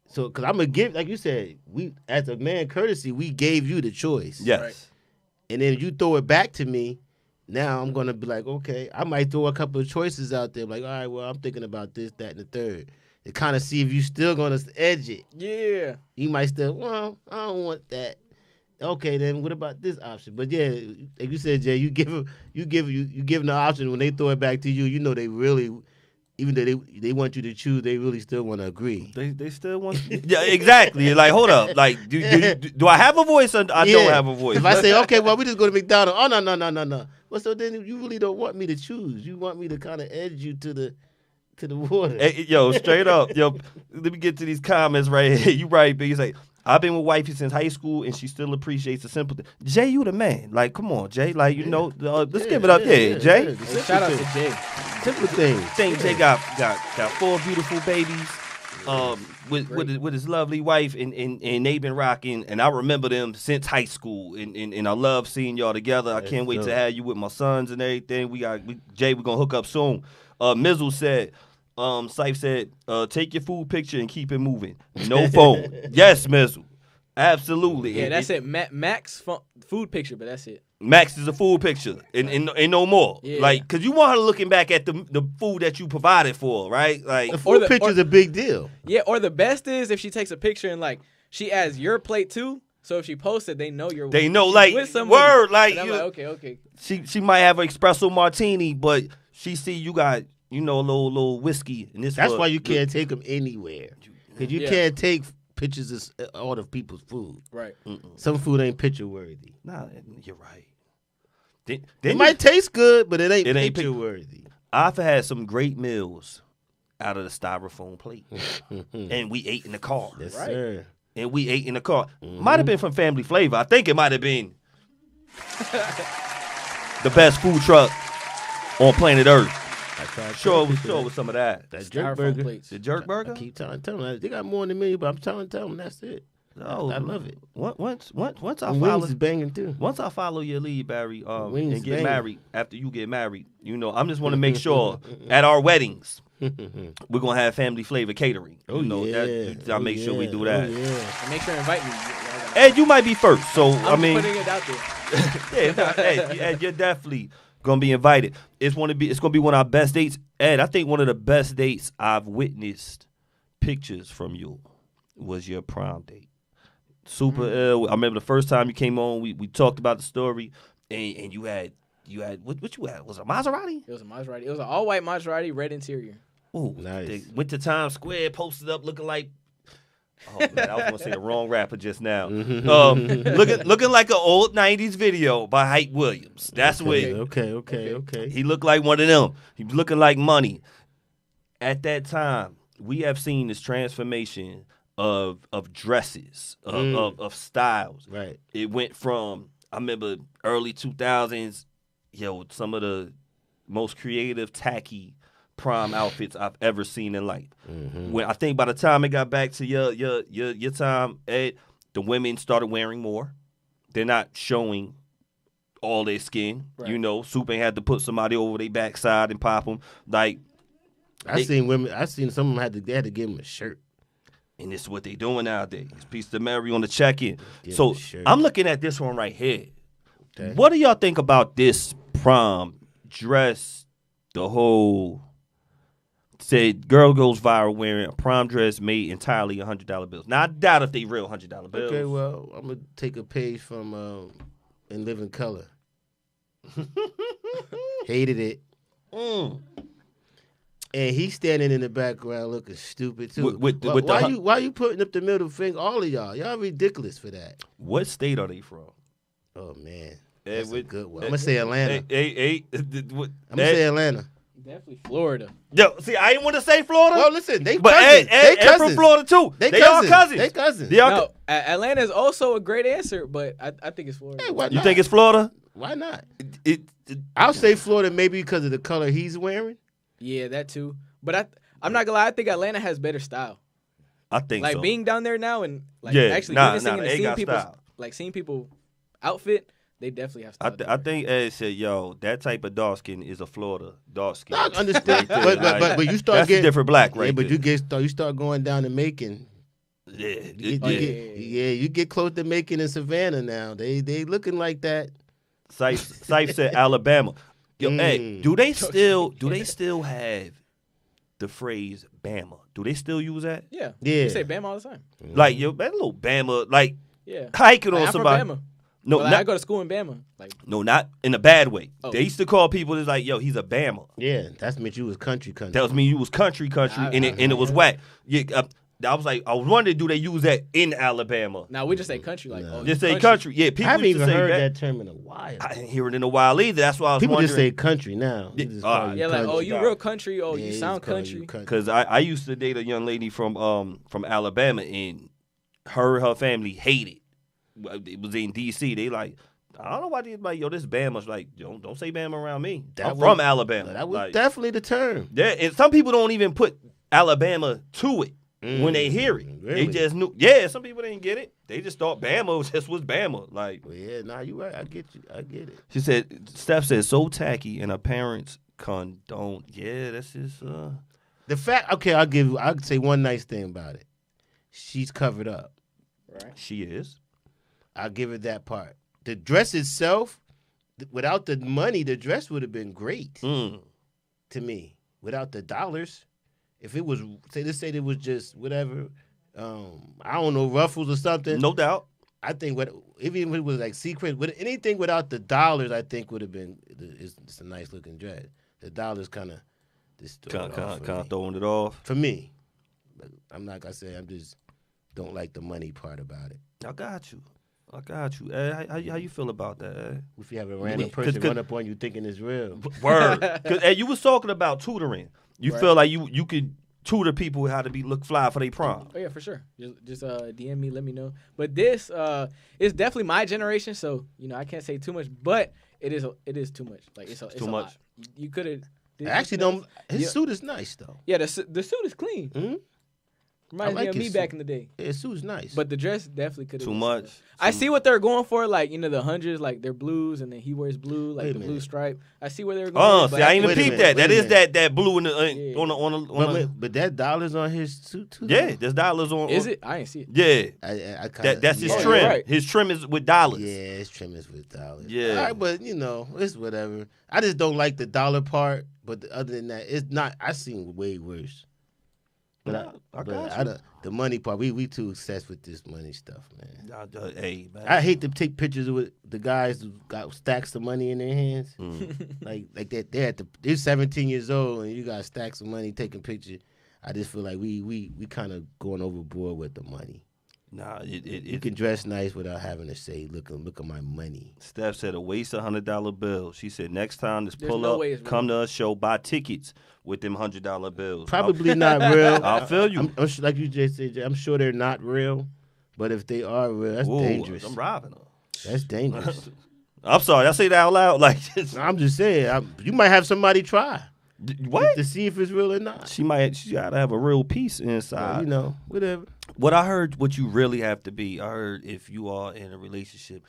So, because I'm going to give, like you said, we as a man courtesy, we gave you the choice. Yes. Right. And then you throw it back to me, now I'm going to be like, okay, I might throw a couple of choices out there. Like, all right, well, I'm thinking about this, that, and the third. To kind of see if you still going to edge it. Yeah. You might still, well, I don't want that. Okay, then what about this option? But yeah, like you said, Jay, you give them the option. When they throw it back to you, you know they really, even though they want you to choose, they really still want to agree. They still want... Yeah, exactly. Like, hold up. Like, do I have a voice or I don't have a voice? If I say, okay, well, we just go to McDonald's. Oh, no. Well, so then you really don't want me to choose. You want me to kind of edge you to the water. Hey, yo, straight up. Yo, let me get to these comments right here. You right, Big. He's like, I've been with wifey since high school, and she still appreciates the simple thing. Jay, you the man. Like, come on, Jay. Like, you know, let's give it up. Yeah, Jay. Hey, shout out to Jay. Simple things. Think Jay got 4 beautiful babies with his lovely wife, and they've been rocking. And I remember them since high school, and I love seeing y'all together. I can't wait to have you with my sons and everything. Jay, we're going to hook up soon. Mizzle said, Syfe said, take your food picture and keep it moving. No phone. Yes, Mizzle. Absolutely. Yeah, that's it. Max food picture, but that's it. Max is a food picture and no more. Yeah. Like, because you want her looking back at the food that you provided for, right? Like, The food picture's a big deal. Yeah, or the best is if she takes a picture and, like, she adds your plate, too. So if she posts it, they know you're like, with somebody. Word. Like, and I'm like, okay. She might have an espresso martini, but she see you got, you know, a little whiskey. And That's why you can't take them anywhere. Because you can't take pictures of all of people's food. Right. Some food ain't picture worthy. Nah, you're right. It might taste good, but it ain't picture worthy. I've had some great meals out of the styrofoam plate. And we ate in the car. Yes, sir. And we ate in the car. Might have been from Family Flavor. I think it might have been the best food truck on planet Earth. Sure it was some of that. That jerk burger. Plates. The jerk burger? I keep telling them. They got more than me, but I'm telling them that's it. No, I love it. Once I Wings follow is banging too. Once I follow your lead, Barry, Wings and get banging. married, after you get married, you know, I'm just want to make sure at our weddings we're gonna have Family Flavor catering. Oh, you know, yeah. I'll make sure we do that. Oh, yeah. And make sure to invite me. Ed, you might be first, so I'm putting it out there. Ed, you're definitely gonna be invited. It's gonna be one of our best dates. Ed, I think one of the best dates I've witnessed pictures from you was your prom date. Super ill. I remember the first time you came on, we talked about the story, and you had what you had? Was it a Maserati? It was a Maserati. It was an all-white Maserati, red interior. Oh, nice. They went to Times Square, posted up, looking like. Oh man, I was gonna say the wrong rapper just now. Looking like an old '90s video by Hype Williams. That's what. Okay. He looked like one of them. He was looking like money. At that time, we have seen this transformation of dresses, of styles. Right. It went from, I remember early 2000s, some of the most creative, tacky prom outfits I've ever seen in life. When I think by the time it got back to your time, Ed, the women started wearing more. They're not showing all their skin. Right. You know, Soup ain't had to put somebody over their backside and pop them. Like, I seen some of them had to give them a shirt. and this is what they doing nowadays. Peace to Mary on the check-in. Give So me a shirt. I'm looking at this one right here. Okay. What do y'all think about this prom dress? The whole said girl goes viral wearing a prom dress made entirely $100 bills. Now I doubt if they real $100 bills. Okay, well, I'm gonna take a page from In Living Color. Hated it. And he's standing in the background looking stupid too. Why you putting up the middle finger? All of y'all ridiculous for that. What state are they from? Oh man, that's a good one. I'm I'm gonna say Atlanta. I'm I'm gonna say Atlanta. Definitely Florida. Yo, see, I didn't want to say Florida. Well, listen, they but cousins. Ed from Florida too. They all cousins. They cousins. They all No, Atlanta is also a great answer, but I think it's Florida. Hey, why You not? think it's Florida? Why not? It, I'll say Florida maybe because of the color he's wearing. Yeah, that too. But I'm not gonna lie. I think Atlanta has better style. I think Like so. being down there now and like Yeah, actually nah, witnessing and they seeing got people style. like seeing people outfit. They definitely have style. I think Ed said, "Yo, that type of dark skin is a Florida dark skin." No, I understand, Right there, but you start that's getting a different black, right? Yeah, but there. you start going down to Macon. Yeah, You get close to Macon and Savannah now. They looking like that. Syfe said Alabama. Yo, hey, do they still have the phrase Bama? Do they still use that? Yeah. Yeah. We say Bama all the time. Like, yo, that little Bama, like Yeah. hiking Like, on I'm from somebody. Bama. No, Well, not, I go to school in Bama. Like, no, not in a bad way. Oh. They used to call people that's like, yo, he's a Bama. Yeah, that's meant you was country. Tells me you was country, and it was whack. Yeah, I was wondering, do they use that in Alabama? now we just say country. Like, No. oh, Just you say country. Yeah, I people haven't used to even say heard that. that term in a while. I didn't hear it in a while either. That's why I was People wondering. just say country now. They Yeah, just call you Yeah, like, country. oh, you real country. Oh, Yeah, you they sound just call you country. Because I used to date a young lady from Alabama, and her family hated. It was in D.C. They like, I don't know why they like, yo, this Bama's like, don't say Bama around me. I'm from Alabama. That was like, definitely the term. yeah, and some people don't even put Alabama to it when they hear it. Really? They just knew. Yeah, some people didn't get it. They just thought Bama just was Bama. Like, Well, yeah, nah, you right. I get you. I get it. she said, Steph said, so tacky, and her parents condone. Yeah, that's just. The fact, okay, I'll say one nice thing about it. She's covered up. Right. She is. I'll give her that part. The dress itself, without the money, the dress would have been great Mm. to me. Without the dollars, if it was, let's say it was just whatever, I don't know, ruffles or something. No doubt. I think even if it was like sequin, with anything without the dollars, I think would have been. It's a nice looking dress. The dollars kind of Kind of throwing it off. for me. But I'm not gonna say I'm just don't like the money part about it. I got you. How you feel about that? Ed? If you have a random 'Cause- person run up on you thinking it's real, Word. Because you was talking about tutoring. You Right. feel like you could tutor people how to look fly for their prom. Oh yeah, for sure. Just DM me, let me know. But this is definitely my generation, so I can't say too much, but it is too much. Like it's too a much. lot. You could have. I actually don't. His suit is nice though. Yeah, the suit is clean. Hmm? Reminds I like me of me his back suit. in the day. Yeah, his suit's nice. But the dress definitely could have Too much. I see what they're going for, like the hundreds, like they're blues, and then he wears blue, like Wait a the blue minute. stripe. I see where they're going. Oh, but see, I ain't even wait a peeped minute, that. wait That a is minute. that blue in the Yeah. on a but that dollar's on his suit too. yeah. though? There's dollars on. Is it? I ain't see it. Yeah. I kinda, That's his Oh, trim. you're right. His trim is with dollars. Yeah, his trim is with dollars. Yeah. All right, but it's whatever. I just don't like the dollar part. But other than that, it's not. I seen way worse. But I got you. the money part, we too obsessed with this money stuff, man. Hey, man. I hate to take pictures with the guys who got stacks of money in their hands. like that. They're 17 years old and you got stacks of money taking pictures. I just feel like we kind of going overboard with the money. Nah, You it can dress nice without having to say, "Look at my money." Steph said a waste of $100 bill. She said next time just There's pull no up, way it's come to a show, buy tickets with them $100 bills. Probably not real. I feel you. I'm like you just said, I'm sure they're not real, but if they are real, that's Ooh, dangerous. I'm robbing her. That's dangerous. I'm sorry, I say that out loud. Like, I'm just saying, you might have somebody try what? to see if it's real or not. She gotta have a real piece inside. Whatever. What I heard, what you really have to be, I heard if you are in a relationship,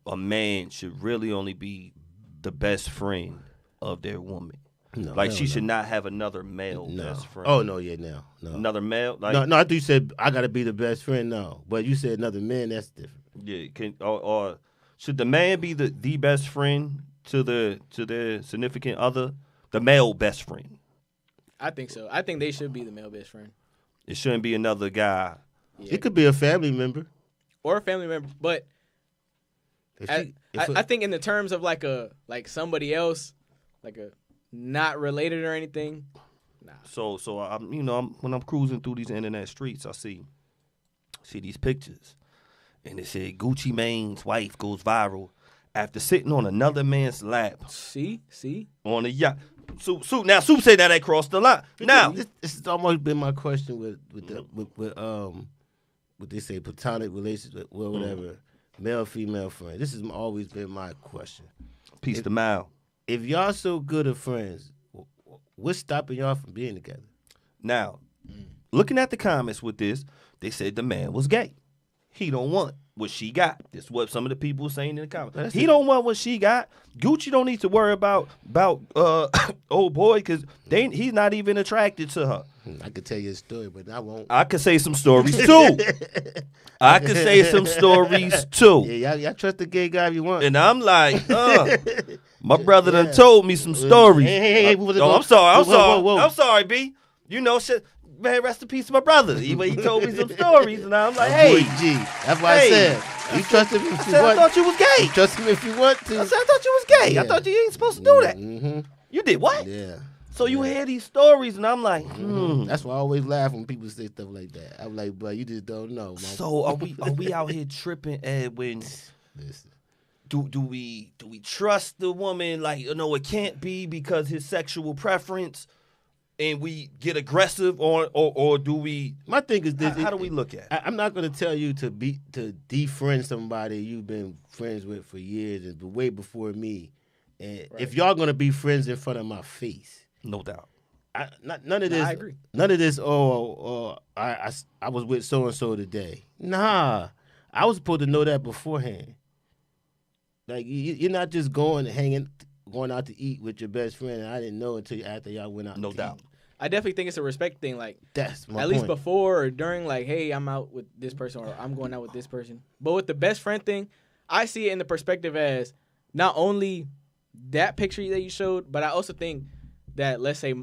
a man should really only be the best friend of their woman. No, Like hell she no. should not have another male No. best friend. Oh no, yeah, no. Another male? Like, No, I thought you said I gotta be the best friend. No, but you said another man. That's different. Yeah, or should the man be the best friend to their significant other, the male best friend? I think so. I think they should be the male best friend It shouldn't be another guy. Yeah. It could be a family member. or a family member, but If I, she- I, if I think in the terms of like somebody else, like a not related or anything. Nah. So I'm when I'm cruising through these internet streets, I see these pictures, and it said Gucci Mane's wife goes viral after sitting on another man's lap See, on a yacht. Now Soup say that they crossed the line. Now this has almost been my question with what they say platonic relationship, well, whatever, male female friend. This has always been my question. Peace to Mal. If y'all so good of friends, what's stopping y'all from being together? Now, looking at the comments with this, they said the man was gay. He don't want what she got. That's what some of the people were saying in the comments. He don't want what she got. Gucci don't need to worry about old boy because he's not even attracted to her. I could tell you a story, but I won't. I could say some stories too. I could say some stories too. Yeah, y'all trust the gay guy if you want. And I'm like, my brother done told me some stories. Hey, I'm sorry. Whoa. I'm sorry, B. You know, shit. Man, rest in peace to my brother. He told me some stories, and I'm like, hey. G. That's why I said. You trust him if you want. I thought you was gay. You trust him if you want to. I said, I thought you was gay. Yeah. I thought you ain't supposed to do that. Mm-hmm. You did what? Yeah. So you hear these stories, and I'm like, That's why I always laugh when people say stuff like that. I'm like, bro, you just don't know. Mama. So are we out here tripping, Ed, when Listen. do we trust the woman? Like, no, it can't be because his sexual preference, and we get aggressive, or do we? My thing is this: how do we look at it? I'm not going to tell you to defriend somebody you've been friends with for years and way before me. And if y'all going to be friends in front of my face, No doubt. None of this. I agree. None of this. I was with so and so today. Nah, I was supposed to know that beforehand. Like you're not just going out to eat with your best friend, and I didn't know until after y'all went out. No doubt. Eat. I definitely think it's a respect thing. Like That's my at point. least before or during, like, hey, I'm out with this person or I'm going out with this person. But with the best friend thing, I see it in the perspective as not only that picture that you showed, but I also think that, let's say,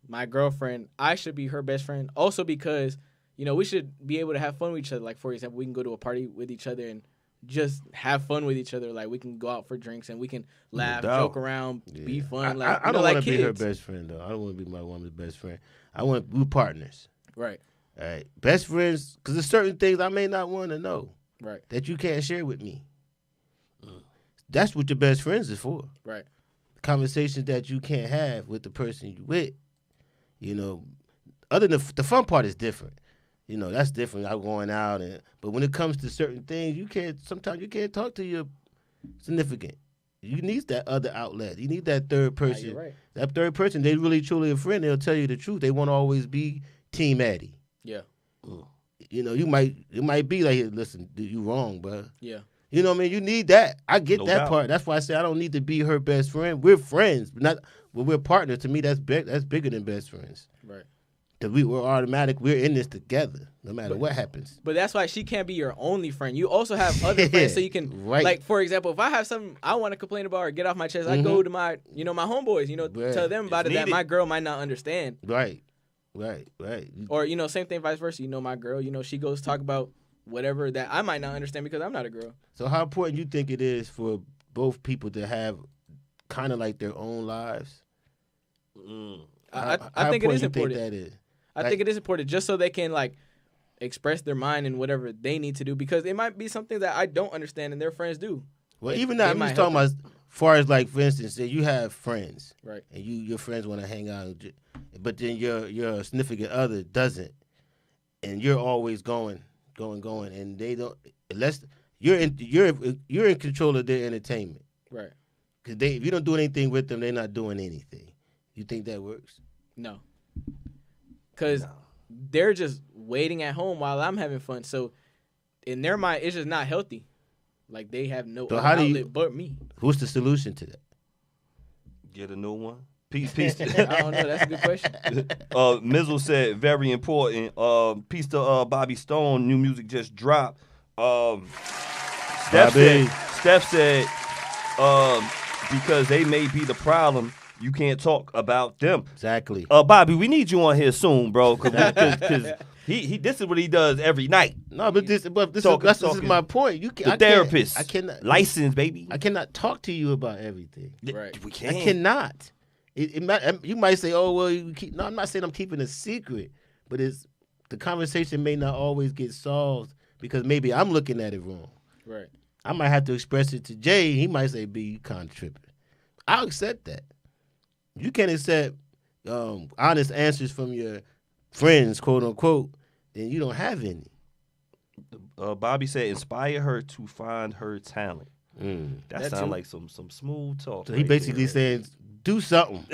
my girlfriend, I should be her best friend. Also because, we should be able to have fun with each other. Like, for example, we can go to a party with each other and just have fun with each other. Like, we can go out for drinks and we can laugh, joke around, be fun. Like, I don't want to kids. be her best friend, though. I don't want to be my woman's best friend. we're partners. Right. All right. Best friends, because there's certain things I may not want to know. Right. That you can't share with me. That's what your best friends is for. Right. Conversations that you can't have with the person you with. Other than the fun part is different. That's different. I'm going out, but when it comes to certain things, sometimes you can't talk to your significant. You need that other outlet. You need that third person. You're right. That third person, they really truly a friend. They'll tell you the truth. They won't always be Team Addy. Yeah. It might be like, hey, listen, you wrong, bro. Yeah. You know what I mean? You need that. I get No that doubt. part. That's why I say I don't need to be her best friend. We're friends, but we're partners. To me, that's bigger than best friends. Right. Because we're automatic. We're in this together, no matter what happens. But that's why she can't be your only friend. You also have other friends, so you can, Right. like, for example, if I have something I want to complain about or get off my chest, I go to my, my homeboys, Right. tell them about it that needed. my girl might not understand. Right. Or, same thing vice versa. My girl, she goes talk about whatever that I might not understand because I'm not a girl. So how important you think it is for both people to have kind of like their own lives? I How think it is you important. Think that is? I think it is important just so they can, like, express their mind and whatever they need to do because it might be something that I don't understand and their friends do. Well, even now, I'm might just talking about as far as, like, for instance, say you have friends. Right. And your friends want to hang out, but then your significant other doesn't. And you're always going, and they don't, unless you're in control of their entertainment. Right. Because if you don't do anything with them, they're not doing anything. You think that works? No. Because they're just waiting at home while I'm having fun. So in their mind, it's just not healthy. Like, they have no So other how do outlet you- but me. What's the solution to that? Get a new one. Peace. I don't know. That's a good question. Mizzle said very important. Peace to Bobby Stone. New music just dropped. Steph said, because they may be the problem, you can't talk about them. Exactly. Bobby, we need you on here soon, bro, because he this is what he does every night. No, but this is Talking. my point. The therapist, I cannot license, baby. I cannot talk to you about everything. Right. We I can't. cannot. You might say, "Oh well, you keep." No, I'm not saying I'm keeping a secret, but the conversation may not always get solved because maybe I'm looking at it wrong. Right. I might have to express it to Jay. He might say, "B, you kind of tripping." I'll accept that. you can't accept honest answers from your friends, quote unquote, then you don't have any. Bobby said, inspire her to find her talent. That sounds too. like some smooth talk. So he basically saying, do something.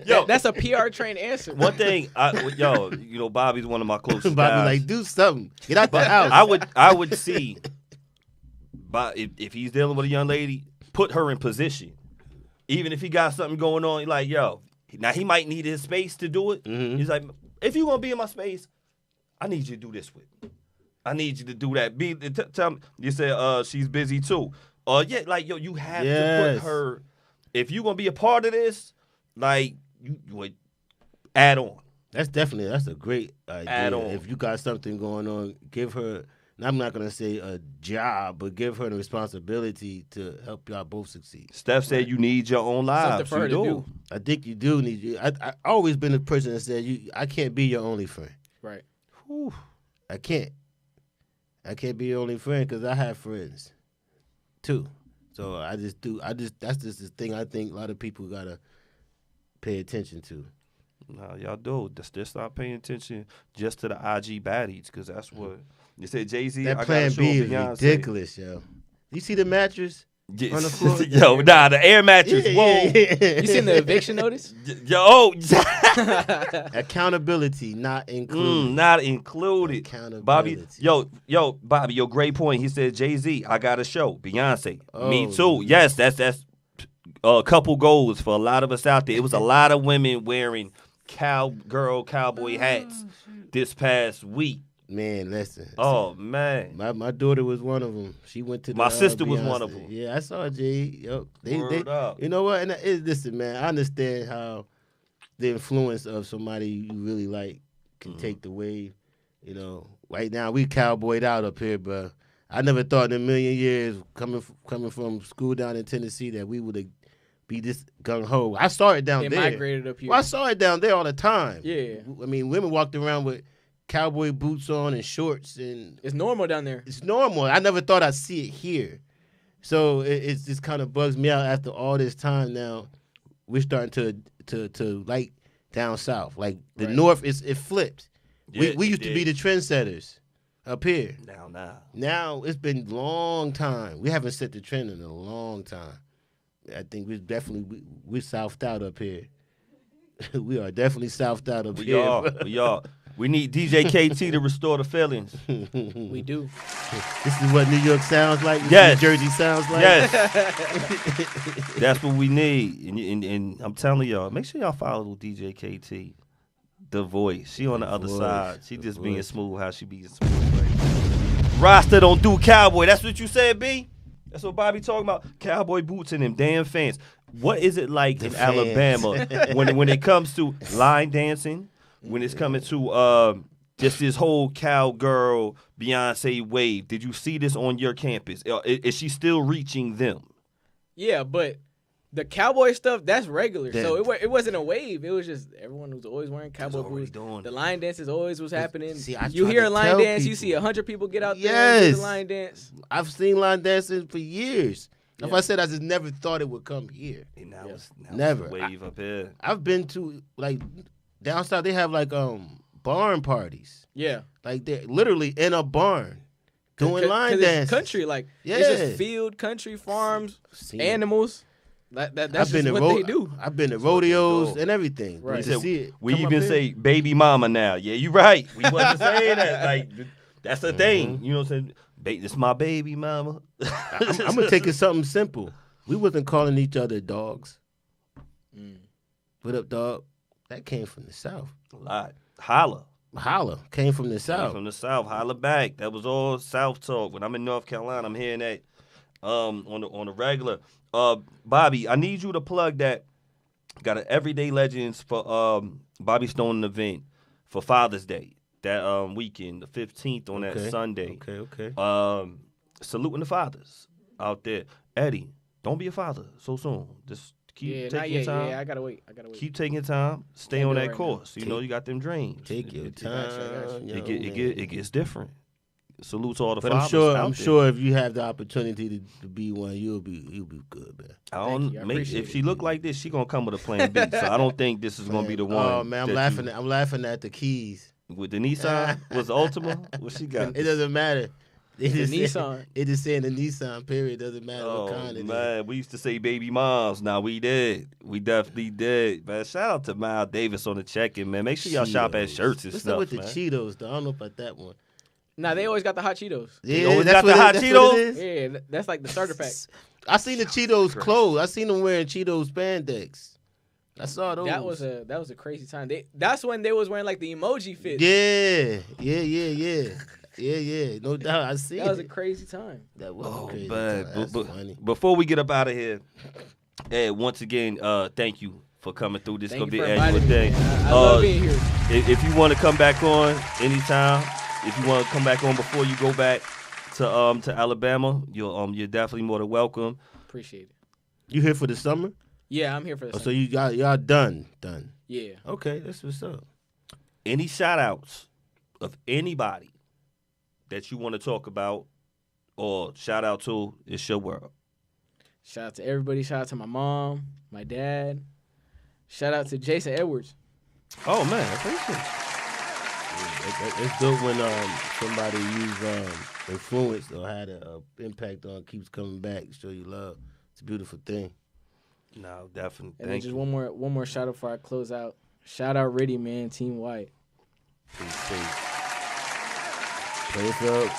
Yo, that's a PR trained answer. One thing, Bobby's one of my closest Bobby guys. like, do something. Get out the house. I would see, but if he's dealing with a young lady, put her in position. Even if he got something going on, like, now he might need his space to do it. Mm-hmm. He's like, if you're gonna be in my space, I need you to do this with me. I need you to do that. Tell me. You said she's busy too. You have to put her. If you're gonna be a part of this, like you would add on. That's a great idea. Add on. If you got something going on, give her. And I'm not gonna say a job, but give her the responsibility to help y'all both succeed. Steph said you need your own lives. Something for her to do. I think you do need you. I always been the person that said I can't be your only friend. Right. Whew. I can't be your only friend because I have friends too. So that's just the thing I think a lot of people gotta pay attention to. No, y'all do. Just stop paying attention just to the IG baddies, because that's what you said. Jay-Z, That I Plan gotta show B is Beyonce. ridiculous, yo. You see the mattress on the floor? The air mattress. Whoa. You seen the eviction notice? Accountability not included. Not included. Accountability. Bobby, Bobby, your great point. He said, Jay-Z, I got a show. Beyonce, me Oh, too. Yes, that's a couple goals for a lot of us out there. It was a lot of women wearing cowboy hats this past week. Man, listen. Oh man, my daughter was one of them. She went to my sister was Beyonce. one of them. Yeah, I saw Jay. Yo, Word up. You know what? And listen, man, I understand how the influence of somebody you really like can take the wave. You know, right now we cowboyed out up here, but I never thought in a million years coming from school down in Tennessee that we would be this gung ho. I saw it down They there. migrated up here. Well, I saw it down there all the time. Yeah. I mean, women walked around with cowboy boots on and shorts, and It's normal down there. it's normal. I never thought I'd see it here. So it just kind of bugs me out after all this time now. We're starting to like down south. Like the Right. north, it flipped. Yeah, we it used to be did. the trendsetters up here. Now. Now it's been a long time. We haven't set the trend in a long time. I think we're southed out up here. We are definitely southed out up here. We are. We need DJ KT to restore the feelings. We do. This is what New York sounds like. This is Yes. what Jersey sounds like. Yes. That's what we need. And I'm telling y'all, make sure y'all follow DJ KT. The voice. She on the other voice. side. She The just being voice. smooth how she being smooth. Right? Rasta don't do cowboy. That's what you said, B? That's what Bobby talking about. Cowboy boots and them damn fans. What is it like The in fans. Alabama when it comes to line dancing? When it's coming to just this whole cowgirl Beyonce wave? Did you see this on your campus? Is she still reaching them? Yeah, but the cowboy stuff, that's regular. Yeah. So it wasn't a wave. It was just everyone was always wearing cowboy already boots. doing it. The line dances always was happening. See, I You tried hear to a line tell dance, you people. see 100 people get out there and do Yes. the line dance. I've seen line dancing for years. If Yeah. I said I just never thought it would come here. And now Yeah. it's Never. a wave up here. I've been to like down south. They have like barn parties. Yeah. Like they're literally in a barn doing line 'Cause dances. it's country, like it's Yeah. just field, country, farms, Seen it. animals. That's I've just been to what they do. I've been to what they rodeos do. and everything. Right. Right. We To said- see it. We come up even here. say baby mama now. Yeah, you right. We wasn't saying that. Like that's the thing. You know what I'm saying? This my baby mama. I'm gonna take it something simple. We wasn't calling each other dogs. What up, dog? That came from the south. A lot. Holla. Holla came from the Came south. from the South. Holla back. That was all South talk. When I'm in North Carolina, I'm hearing that on the regular. Bobby, I need you to plug that. Got an Everyday Legends for Bobby Stone event for Father's Day that weekend, the 15th on that Sunday. Okay. Saluting the fathers out there. Eddie, don't be a father so soon. Just keep Yeah, not taking your yet. time. Yeah, I gotta wait. Keep taking your time. Stay Can't on do it that right course. You know you got them dreams. Take your got you, I got time. you. young It man. gets different. salute to all the But fathers. I'm sure if you have the opportunity to be one, you'll be good, man. I don't. If she look like this, she gonna come with a plan B. So I don't think this is gonna be the one. Oh man, I'm laughing at the keys with the Nissan. Was the Ultima? What she got? It doesn't matter. The Nissan. It is saying the Nissan. Period. Doesn't matter what kind it is. We used to say baby moms. Now we did. We definitely did. Man, shout out to Miles Davis on the check-in, man. Make sure y'all shop at shirts and stuff. What's up with the Cheetos though? I don't know about that one. Nah, they always got the hot Cheetos. Yeah, that's the hot Cheetos. Yeah, that's like the starter pack. I seen the Cheetos clothes. I seen them wearing Cheetos spandex. I saw those. That was a crazy time. That's when they was wearing like the emoji fit. Yeah. No doubt. I see. That was a crazy time. That was a crazy time. That's funny. Before we get up out of here, Ed, once again, thank you for coming through. This is gonna be an annual thing. I love being here. If you want to come back on anytime, if you want to come back on before you go back to Alabama, you're definitely more than welcome. Appreciate it. You here for the summer? Yeah, I'm here for the summer. So y'all done. Yeah. Okay, that's what's up. Any shout outs of anybody that you want to talk about or shout out to, it's your world. Shout out to everybody. Shout out to my mom, my dad. Shout out to Jason Edwards. Oh man, I appreciate it. It's dope when somebody you've influenced or had an impact on keeps coming back, show you love. It's a beautiful thing. No, definitely. And then just one more shout out before I close out. Shout out Riddy, man, Team White. Peace. Playfield,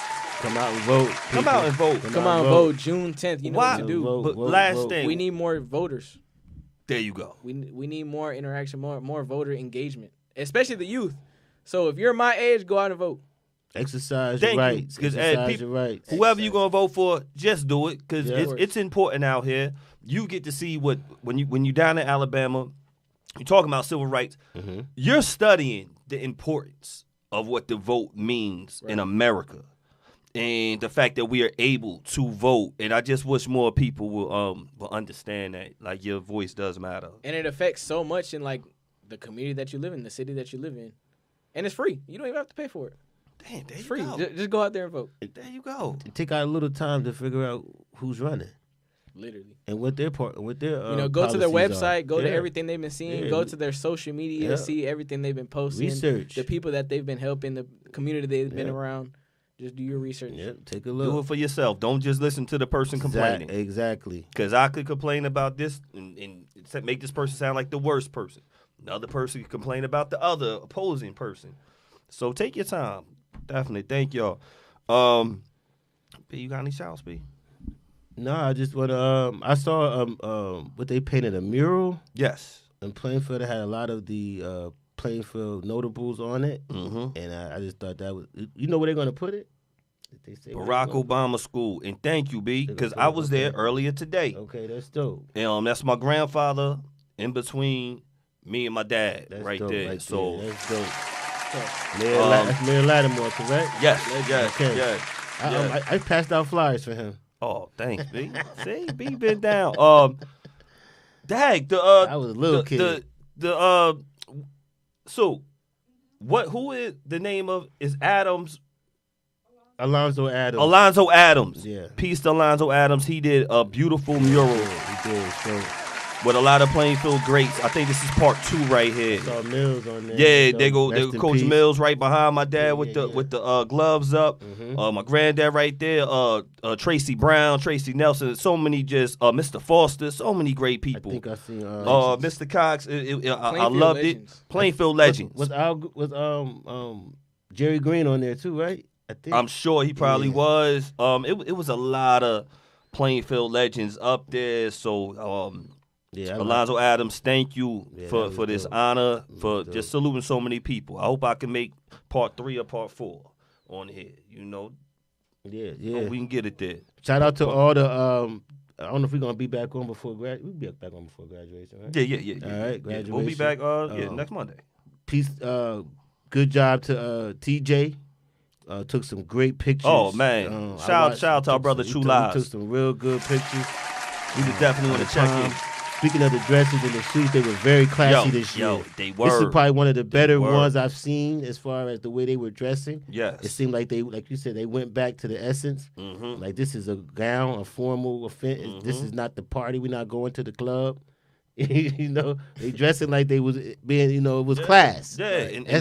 come out and vote. Come out and vote. Come out and vote. June 10th. You know what to do. But last thing. We need more voters. There you go. We need more interaction, more voter engagement, especially the youth. So if you're my age, go out and vote. Exercise your rights. Because your rights. Whoever you're going to vote for, just do it. Because it's important out here. You get to see what, when you're down in Alabama, you're talking about civil rights, you're studying the importance of what the vote means in America. And the fact that we are able to vote. And I just wish more people will understand that. Like, your voice does matter. And it affects so much in, like, the community that you live in, the city that you live in. And it's free. You don't even have to pay for it. Damn, there it's you free. go. Just go out there and vote. There you go. Take out a little time to figure out who's running. Literally. And what their go to their website, go to everything they've been seeing, go to their social media, see everything they've been posting. Research. The people that they've been helping, the community they've been around. Just do your research. Yep, take a look. Do it for yourself. Don't just listen to the person complaining. Exactly. Because I could complain about this and make this person sound like the worst person. Another person could complain about the other opposing person. So take your time. Definitely. Thank y'all. B, you got any shouts, B? No, I just want to. I saw what they painted a mural. Yes. In Plainfield, it had a lot of the Plainfield notables on it, and I just thought that was. You know where they're gonna put it? They say Barack Obama School, and thank you, B, because I was there earlier today. Okay, that's dope. And that's my grandfather in between me and my dad, that's right dope there. Right so there. That's dope. Mayor Lattimore, correct? Yes. Okay. Yes. I passed out flyers for him. Oh, thanks, B. See, B been down. Dag, I was a little kid. So, who is the name of is Adams? Alonzo Adams. Alonzo Adams. Yeah. Peace to Alonzo Adams. He did a beautiful mural. Yeah, he did. So, with a lot of Plainfield greats. I think this is part 2 right here. I saw Mills on there. Yeah, so they go Coach Mills right behind my dad with the gloves up. My granddad right there. Tracy Brown, Tracy Nelson. So many Mr. Foster. So many great people. I think I seen Mr. Cox. I loved legends. it. Plainfield legends. Was Jerry Green on there too, right? I think. I'm sure he probably was. It was a lot of Plainfield legends up there. So Alonzo Adams, thank you for this honor, for just saluting so many people. I hope I can make part 3 or part 4 on here. You know. Yeah. So we can get it there. Shout out to all the. I don't know if we're gonna be back on before graduation. We'll be back on before graduation, right? Yeah. All right, graduation. We'll be back. Next Monday. Peace. Good job to TJ. Took some great pictures. Oh man! Shout out to our brother True Lives. Took some real good pictures. We would definitely want to check in. speaking of the dresses and the suits, they were very classy this year. They were. This is probably one of the better ones I've seen as far as the way they were dressing. Yes. It seemed like they, like you said, they went back to the essence. Mm-hmm. Like, this is a gown, a formal event. Mm-hmm. This is not the party. We're not going to the club. You know, they dressing like they was being, you know, it was class. Yeah,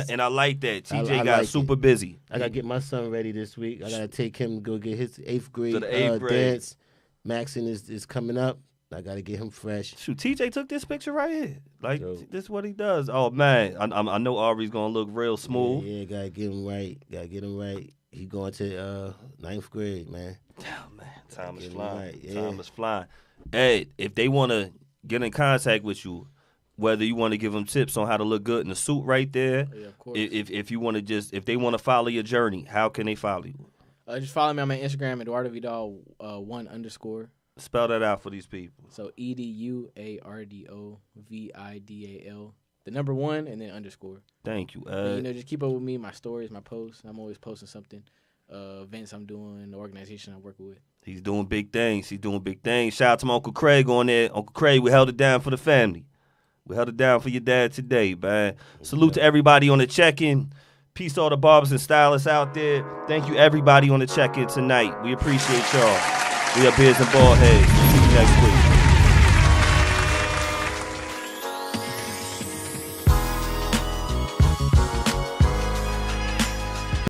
and I like that. TJ got like super busy. I got to get my son ready this week. I got to take him to go get his 8th grade, grade dance. Maxon is coming up. I got to get him fresh. Shoot, TJ took this picture right here. Like, this is what he does. Oh, man. I know Aubrey's going to look real smooth. Yeah, got to get him right. He going to 9th grade, man. Oh, man. Time is flying. Right. Yeah. Time is flying. Hey, if they want to get in contact with you, whether you want to give them tips on how to look good in the suit right there. Yeah, of course. If you want to if they want to follow your journey, how can they follow you? Just follow me on my Instagram, Eduardo Vidal 1_. Spell that out for these people. So EDUARDO VIDAL, the number 1 and then _. Thank you. And, just keep up with me, my stories, my posts. I'm always posting something. Events I'm doing, the organization I'm working with. He's doing big things. Shout out to my Uncle Craig on there. Uncle Craig, we held it down for the family. We held it down for your dad today, man. Salute to everybody on the check-in. Peace to all the barbers and stylists out there. Thank you, everybody on the check-in tonight. We appreciate y'all. We are Beards and Baldheads. See you next week.